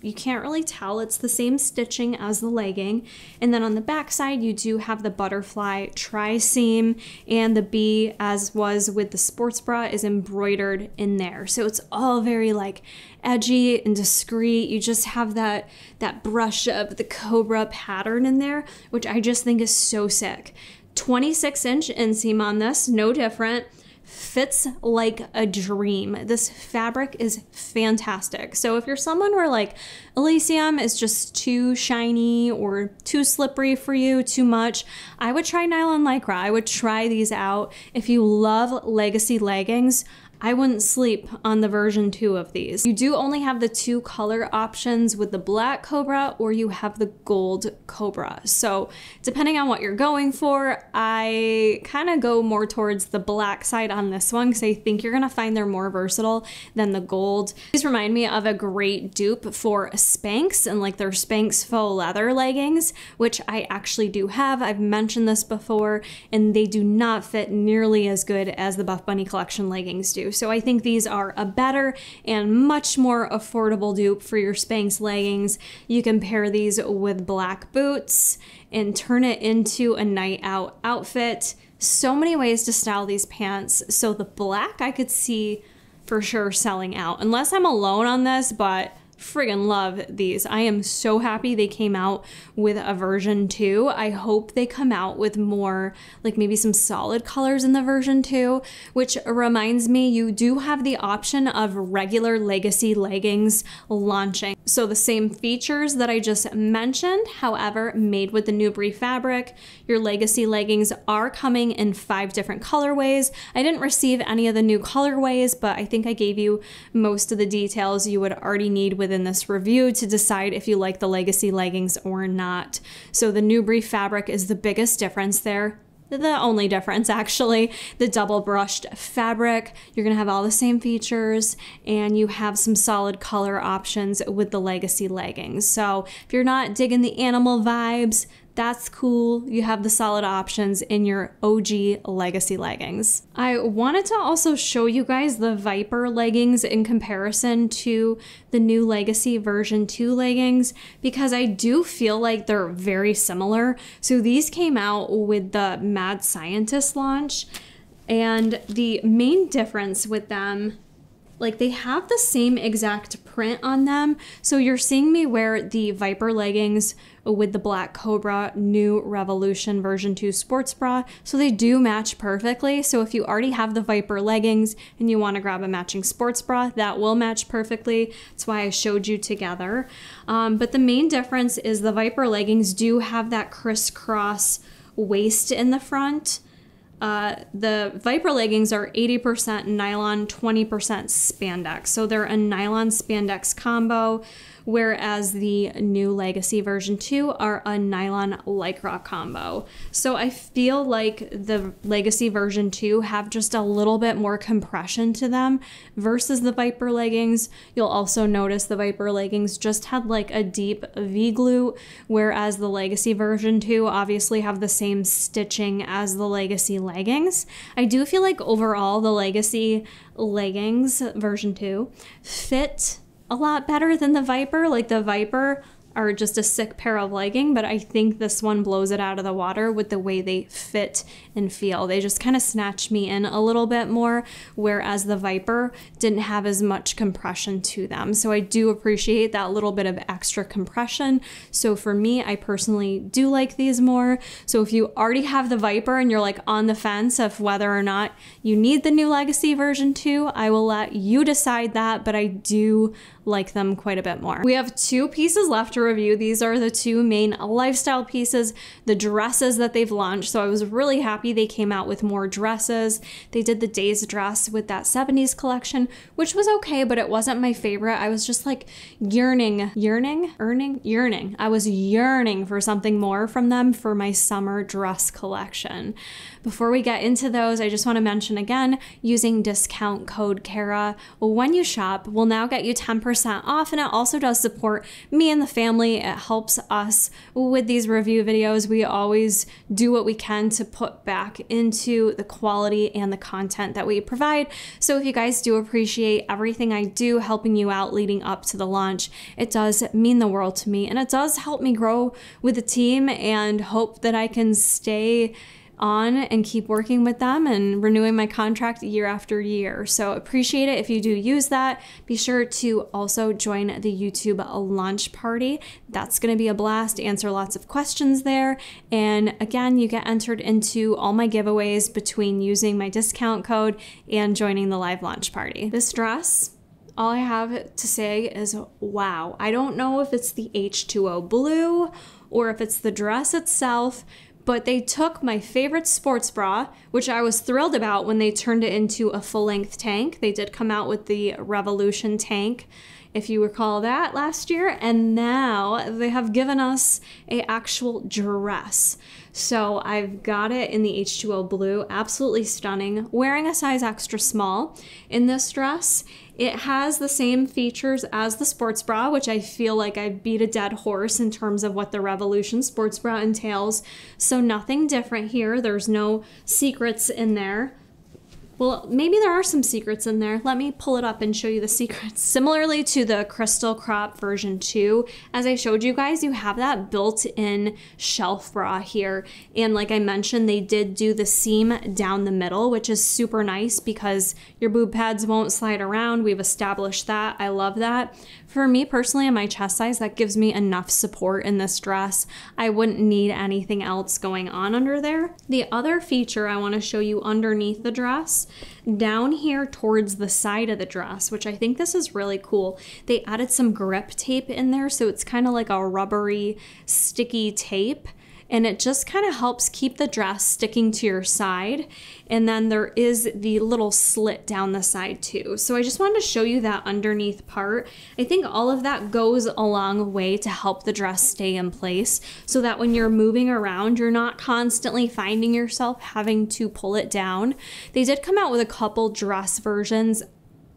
Speaker 1: you can't really tell. It's the same stitching as the legging. And then on the back side, you do have the butterfly tri-seam, and the B, as was with the sports bra, is embroidered in there. So it's all very like edgy and discreet. You just have that brush of the Cobra pattern in there, which I just think is so sick. 26-inch inseam on this, no different. Fits like a dream. This fabric is fantastic. So if you're someone where like Elysium is just too shiny or too slippery for you, too much, I would try nylon lycra. I would try these out. If you love Legacy leggings, I wouldn't sleep on the version 2 of these. You do only have the 2 color options with the black Cobra, or you have the gold Cobra. So depending on what you're going for, I kind of go more towards the black side on this one because I think you're gonna find they're more versatile than the gold. These remind me of a great dupe for Sphynx and like their Sphynx faux leather leggings, which I actually do have. I've mentioned this before, and they do not fit nearly as good as the Buffbunny collection leggings do. So I think these are a better and much more affordable dupe for your Sphynx leggings. You can pair these with black boots and turn it into a night out outfit. So many ways to style these pants. So the black I could see for sure selling out, unless I'm alone on this, but friggin' love these. I am so happy they came out with a version 2. I hope they come out with more, like maybe some solid colors in the version 2, which reminds me, you do have the option of regular legacy leggings launching. So the same features that I just mentioned, however, made with the new Brie fabric. Your legacy leggings are coming in 5 different colorways. I didn't receive any of the new colorways, but I think I gave you most of the details you would already need within this review to decide if you like the legacy leggings or not. So the new Brie fabric is the biggest difference there. The only difference, actually. The double brushed fabric, you're gonna have all the same features, and you have some solid color options with the legacy leggings. So if you're not digging the animal vibes, that's cool. You have the solid options in your OG legacy leggings. I wanted to also show you guys the Viper leggings in comparison to the new legacy version 2 leggings, because I do feel like they're very similar. So these came out with the Mad Scientist launch, and the main difference with them, like they have the same exact print on them. So you're seeing me wear the Viper leggings with the black Cobra new Revolution version 2 sports bra. So they do match perfectly. So if you already have the Viper leggings and you want to grab a matching sports bra, that will match perfectly. That's why I showed you together. But the main difference is the Viper leggings do have that crisscross waist in the front. The Viper leggings are 80% nylon, 20% spandex. So they're a nylon spandex combo, whereas the new legacy version 2 are a nylon lycra combo. So I feel like the legacy version 2 have just a little bit more compression to them versus the Viper leggings. You'll also notice the Viper leggings just had like a deep V-glute, whereas the legacy version 2 obviously have the same stitching as the legacy leggings. I do feel like overall the legacy leggings version 2 fit a lot better than the Viper. Like the Viper are just a sick pair of legging, but I think this one blows it out of the water with the way they fit and feel. They just kind of snatch me in a little bit more, whereas the Viper didn't have as much compression to them. So I do appreciate that little bit of extra compression. So for me, I personally do like these more. So if you already have the Viper and you're like on the fence of whether or not you need the new legacy version 2, I will let you decide that, but I do like them quite a bit more. We have 2 pieces left to review. These are the 2 main lifestyle pieces, the dresses that they've launched. So I was really happy they came out with more dresses. They did the Days dress with that 70s collection, which was okay, but it wasn't my favorite. I was just like yearning. I was yearning for something more from them for my summer dress collection. Before we get into those, I just want to mention again, using discount code Kara when you shop will now get you 10% off, and it also does support me and the family. It helps us with these review videos. We always do what we can to put back into the quality and the content that we provide. So if you guys do appreciate everything I do helping you out leading up to the launch, it does mean the world to me, and it does help me grow with the team and hope that I can stay on and keep working with them and renewing my contract year after year. So appreciate it if you do use that. Be sure to also join the YouTube launch party. That's going to be a blast. Answer lots of questions there. And again, you get entered into all my giveaways between using my discount code and joining the live launch party. This dress, all I have to say is wow. I don't know if it's the H2O blue or if it's the dress itself, but they took my favorite sports bra, which I was thrilled about when they turned it into a full-length tank. They did come out with the Revolution tank, if you recall that, last year, and now they have given us a actual dress. So I've got it in the H2O blue, absolutely stunning, wearing a size extra small in this dress. It has the same features as the sports bra, which I feel like I beat a dead horse in terms of what the Revolution sports bra entails. So nothing different here. There's no secrets in there. Well, maybe there are some secrets in there. Let me pull it up and show you the secrets. Similarly to the Crystal Crop version 2, as I showed you guys, you have that built-in shelf bra here. And like I mentioned, they did do the seam down the middle, which is super nice because your boob pads won't slide around. We've established that. I love that. For me personally, in my chest size, that gives me enough support in this dress. I wouldn't need anything else going on under there. The other feature I want to show you underneath the dress, down here towards the side of the dress, which I think this is really cool. They added some grip tape in there, so it's kind of like a rubbery, sticky tape. And it just kind of helps keep the dress sticking to your side. And then there is the little slit down the side too. So I just wanted to show you that underneath part. I think all of that goes a long way to help the dress stay in place so that when you're moving around, you're not constantly finding yourself having to pull it down. They did come out with a couple dress versions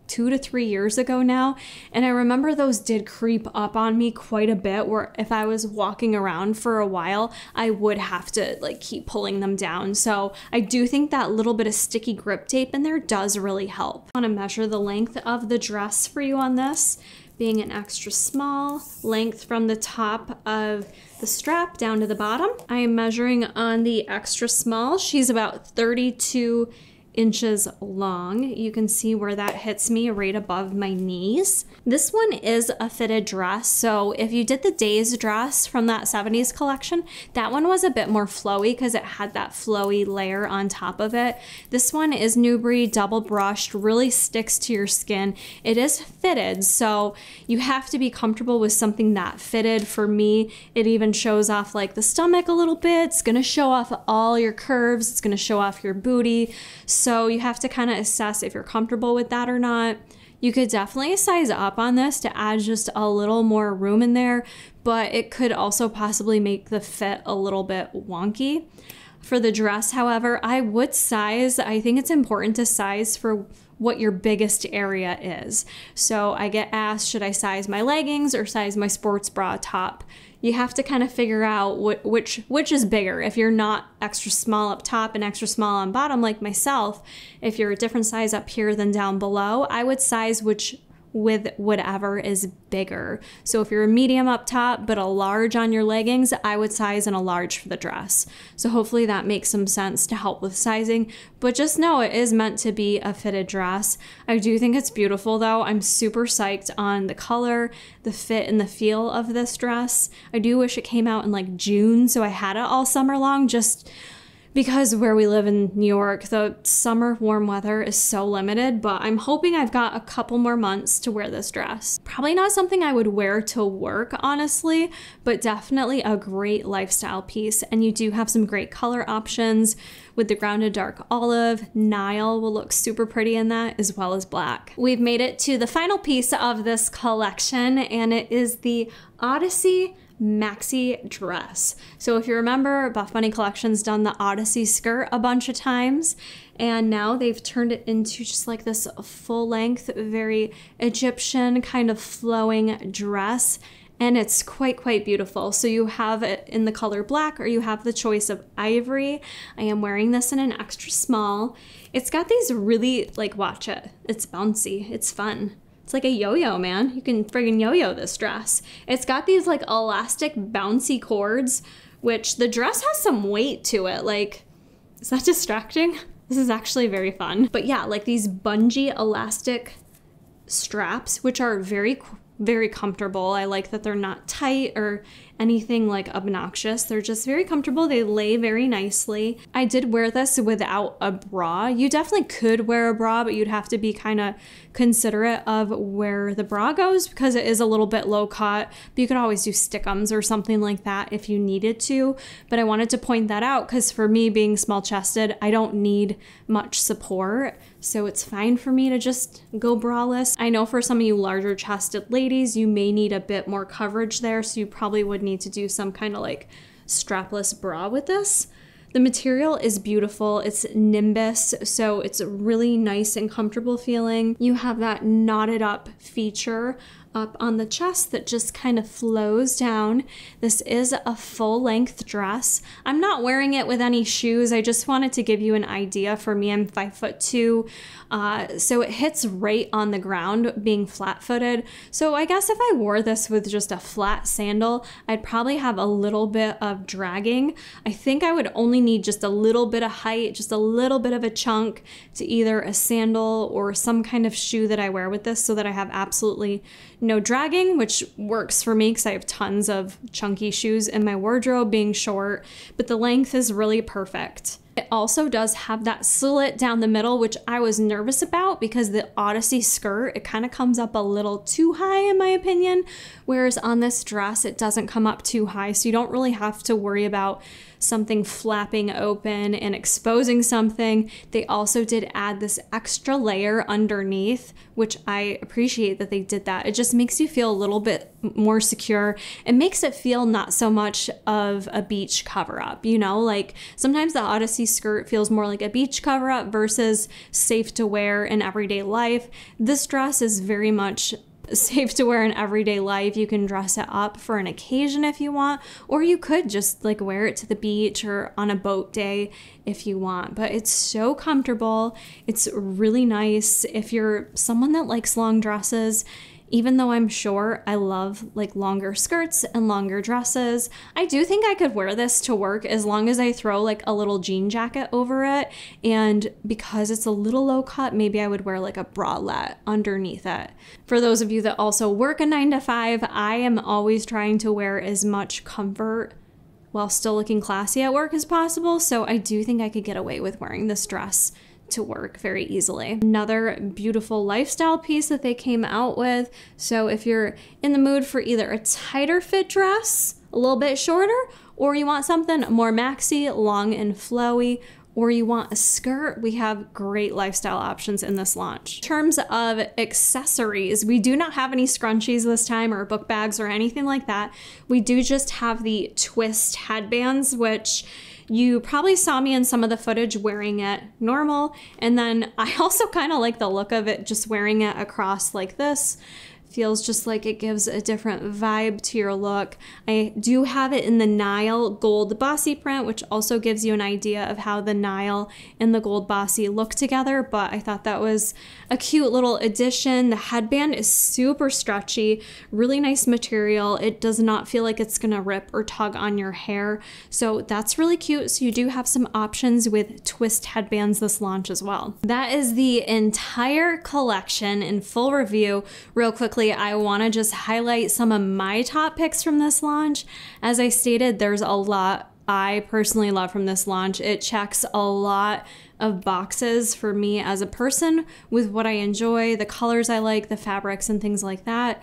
Speaker 1: 2 to 3 years ago now, and I remember those did creep up on me quite a bit, where if I was walking around for a while, I would have to like keep pulling them down. So I do think that little bit of sticky grip tape in there does really help. I want to measure the length of the dress for you on this, being an extra small length from the top of the strap down to the bottom. I am measuring on the extra small. She's about 32 inches long. You can see where that hits me right above my knees. This one is a fitted dress, so if you did the Days dress from that 70s collection, that one was a bit more flowy because it had that flowy layer on top of it. This one is Newbury double brushed, really sticks to your skin. It is fitted, so you have to be comfortable with something that fitted. For me, it even shows off like the stomach a little bit. It's gonna show off all your curves. It's gonna show off your booty. So you have to kind of assess if you're comfortable with that or not. You could definitely size up on this to add just a little more room in there, but it could also possibly make the fit a little bit wonky. For the dress, however, I would size. I think it's important to size for what your biggest area is. So I get asked, should I size my leggings or size my sports bra top? You have to kind of figure out which is bigger. If you're not extra small up top and extra small on bottom like myself, if you're a different size up here than down below, I would size with whatever is bigger. So if you're a medium up top but a large on your leggings, I would size in a large for the dress. So hopefully that makes some sense to help with sizing, but just know it is meant to be a fitted dress. I do think it's beautiful though. I'm super psyched on the color, the fit, and the feel of this dress. I do wish it came out in like June so I had it all summer long, just because where we live in New York, the summer warm weather is so limited, but I'm hoping I've got a couple more months to wear this dress. Probably not something I would wear to work, honestly, but definitely a great lifestyle piece. And you do have some great color options with the grounded dark olive. Nile will look super pretty in that, as well as black. We've made it to the final piece of this collection, and it is the Odyssey Maxi dress. So if you remember, Buffbunny Collection's done the Odyssey skirt a bunch of times, and now they've turned it into just like this full length, very Egyptian kind of flowing dress. And it's quite beautiful. So you have it in the color black, or you have the choice of ivory. I am wearing this in an extra small. It's got these really, like, watch it. It's bouncy. It's fun. It's like a yo-yo, man. You can friggin' yo-yo this dress. It's got these like elastic bouncy cords, which the dress has some weight to it. Like, is that distracting? This is actually very fun. But yeah, like these bungee elastic straps, which are very comfortable. I like that they're not tight or anything like obnoxious. They're just very comfortable. They lay very nicely. I did wear this without a bra. You definitely could wear a bra, but you'd have to be kind of considerate of where the bra goes because it is a little bit low cut, but you could always do stickums or something like that if you needed to. But I wanted to point that out because for me being small chested, I don't need much support. So it's fine for me to just go braless. I know for some of you larger chested ladies, you may need a bit more coverage there. So you probably would need to do some kind of like strapless bra with this. The material is beautiful. It's Nimbus, so it's really nice and comfortable feeling. You have that knotted up feature up on the chest that just kind of flows down. This is a full length dress. I'm not wearing it with any shoes. I just wanted to give you an idea. For me, I'm 5'2", so it hits right on the ground being flat footed. So I guess if I wore this with just a flat sandal, I'd probably have a little bit of dragging. I think I would only need just a little bit of height, just a little bit of a chunk to either a sandal or some kind of shoe that I wear with this so that I have absolutely no dragging, which works for me because I have tons of chunky shoes in my wardrobe being short, but the length is really perfect. It also does have that slit down the middle, which I was nervous about because the Odyssey skirt, it kind of comes up a little too high in my opinion, whereas on this dress, it doesn't come up too high. So you don't really have to worry about something flapping open and exposing something. They also did add this extra layer underneath, which I appreciate that they did that. It just makes you feel a little bit more secure. It makes it feel not so much of a beach cover up, you know, like sometimes the Odyssey skirt feels more like a beach cover up versus safe to wear in everyday life. This dress is very much safe to wear in everyday life. You can dress it up for an occasion if you want, or you could just like wear it to the beach or on a boat day if you want. But it's so comfortable. It's really nice. If you're someone that likes long dresses, even though I'm short, I love like longer skirts and longer dresses. I do think I could wear this to work as long as I throw like a little jean jacket over it. And because it's a little low cut, maybe I would wear like a bralette underneath it. For those of you that also work a 9 to 5, I am always trying to wear as much comfort while still looking classy at work as possible. So I do think I could get away with wearing this dress to work very easily. Another beautiful lifestyle piece that they came out with. So if you're in the mood for either a tighter fit dress, a little bit shorter, or you want something more maxi, long and flowy, or you want a skirt, we have great lifestyle options in this launch. In terms of accessories, we do not have any scrunchies this time or book bags or anything like that. We do just have the twist headbands, which you probably saw me in some of the footage wearing it normal. And then I also kind of like the look of it just wearing it across like this. Feels just like it gives a different vibe to your look. I do have it in the Nile gold Bossy print, which also gives you an idea of how the Nile and the gold Bossy look together, but I thought that was a cute little addition. The headband is super stretchy, really nice material. It does not feel like it's gonna rip or tug on your hair, so that's really cute. So you do have some options with twist headbands this launch as well. That is the entire collection in full review. Real quickly, I want to just highlight some of my top picks from this launch. As I stated, there's a lot I personally love from this launch. It checks a lot of boxes for me as a person with what I enjoy, the colors I like, the fabrics and things like that.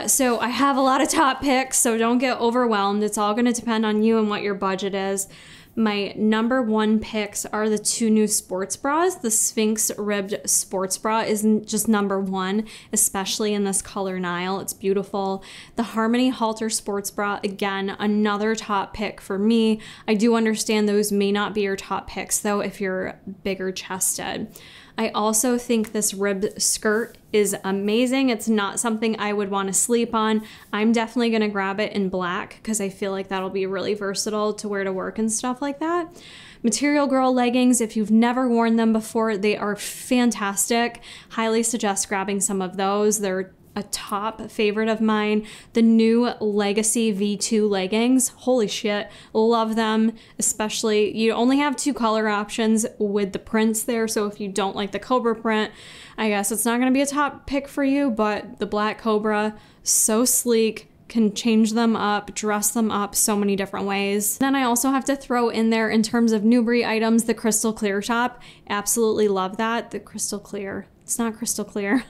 Speaker 1: So I have a lot of top picks, so don't get overwhelmed. It's all going to depend on you and what your budget is. My number one picks are the 2 new sports bras. The Sphynx ribbed sports bra is just number one, especially in this color Nile. It's beautiful. The Harmony Halter sports bra, again, another top pick for me. I do understand those may not be your top picks though if you're bigger chested. I also think this ribbed skirt is amazing. It's not something I would want to sleep on. I'm definitely going to grab it in black because I feel like that'll be really versatile to wear to work and stuff like that. Material Girl leggings, if you've never worn them before, they are fantastic. Highly suggest grabbing some of those. They're a top favorite of mine. The new Legacy V2 leggings, holy shit, love them. Especially, you only have 2 color options with the prints there, so if you don't like the Cobra print, I guess it's not going to be a top pick for you, but the black Cobra, so sleek, can change them up, dress them up so many different ways. Then I also have to throw in there, in terms of Newbury items, the crystal clear top. Absolutely love that. The crystal clear. It's not crystal clear.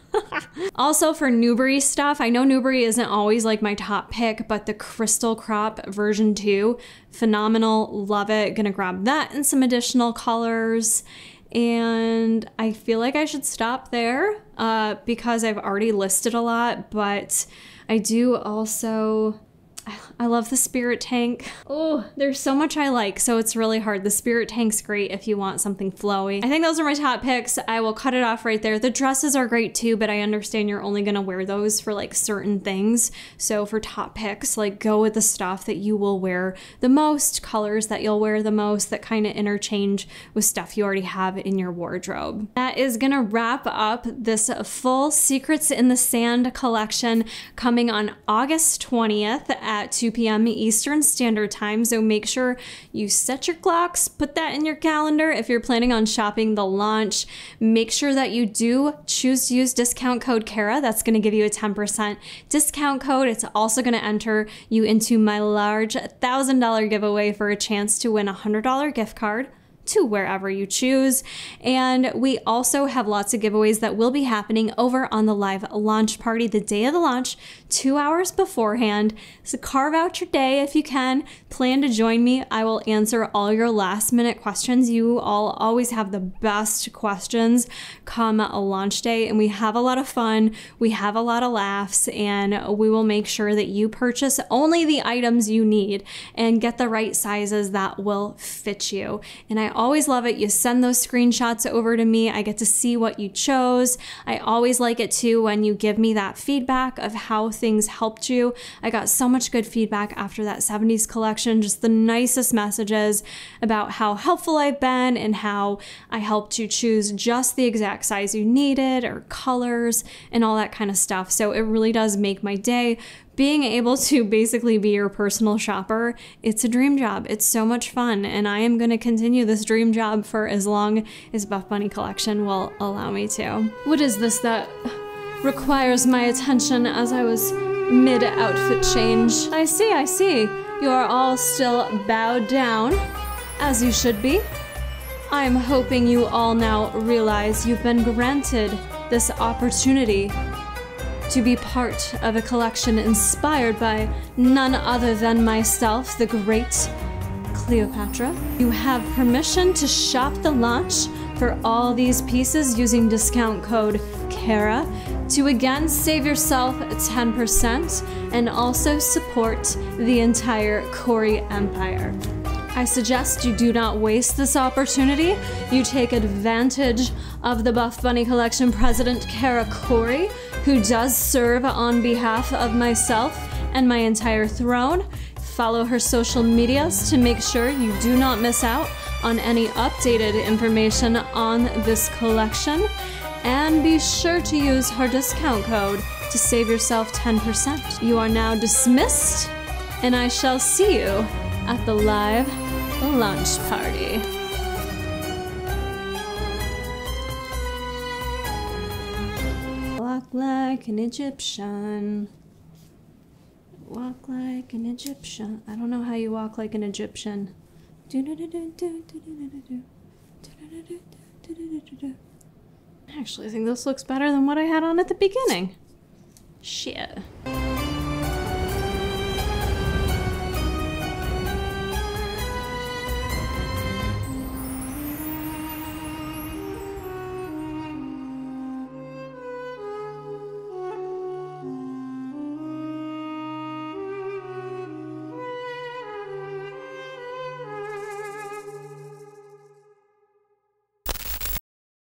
Speaker 1: Also for Newbury stuff, I know Newbury isn't always like my top pick, but the crystal crop version 2, phenomenal, love it. Gonna grab that and some additional colors. And I feel like I should stop there because I've already listed a lot, but I do also, I love the spirit tank. Oh, there's so much I like, so it's really hard. The spirit tank's great if you want something flowy. I think those are my top picks. I will cut it off right there. The dresses are great too, but I understand you're only gonna wear those for like certain things. So for top picks, like go with the stuff that you will wear the most, colors that you'll wear the most, that kind of interchange with stuff you already have in your wardrobe. That is gonna wrap up this full Secrets in the Sand collection coming on August 20th at 2 p.m. Eastern Standard Time. So make sure you set your clocks, put that in your calendar. If you're planning on shopping the launch, make sure that you do choose to use discount code Kara. That's going to give you a 10% discount code. It's also going to enter you into my large $1,000 giveaway for a chance to win a $100 gift card to wherever you choose. And we also have lots of giveaways that will be happening over on the live launch party the day of the launch, 2 hours beforehand. So carve out your day if you can. Plan to join me. I will answer all your last minute questions. You all always have the best questions come a launch day, and we have a lot of fun. We have a lot of laughs, and we will make sure that you purchase only the items you need and get the right sizes that will fit you. And I always love it. You send those screenshots over to me. I get to see what you chose. I always like it too when you give me that feedback of how things helped you. I got so much good feedback after that 70s collection, just the nicest messages about how helpful I've been and how I helped you choose just the exact size you needed or colors and all that kind of stuff. So it really does make my day. Being able to basically be your personal shopper, it's a dream job. It's so much fun, and I am going to continue this dream job for as long as Buffbunny collection will allow me to. What is this that requires my attention as I was mid-outfit change? I see. You are all still bowed down, as you should be. I am hoping you all now realize you've been granted this opportunity to be part of a collection inspired by none other than myself, the great Cleopatra. You have permission to shop the launch for all these pieces using discount code Kara to again save yourself 10% and also support the entire Corey Empire. I suggest you do not waste this opportunity. You take advantage of the Buffbunny Collection President Kara Corey, who does serve on behalf of myself and my entire throne. Follow her social medias to make sure you do not miss out on any updated information on this collection. And be sure to use her discount code to save yourself 10%. You are now dismissed, and I shall see you at the live launch party. Walk like an Egyptian. Walk like an Egyptian. I don't know how you walk like an Egyptian. I actually think this looks better than what I had on at the beginning. Shit.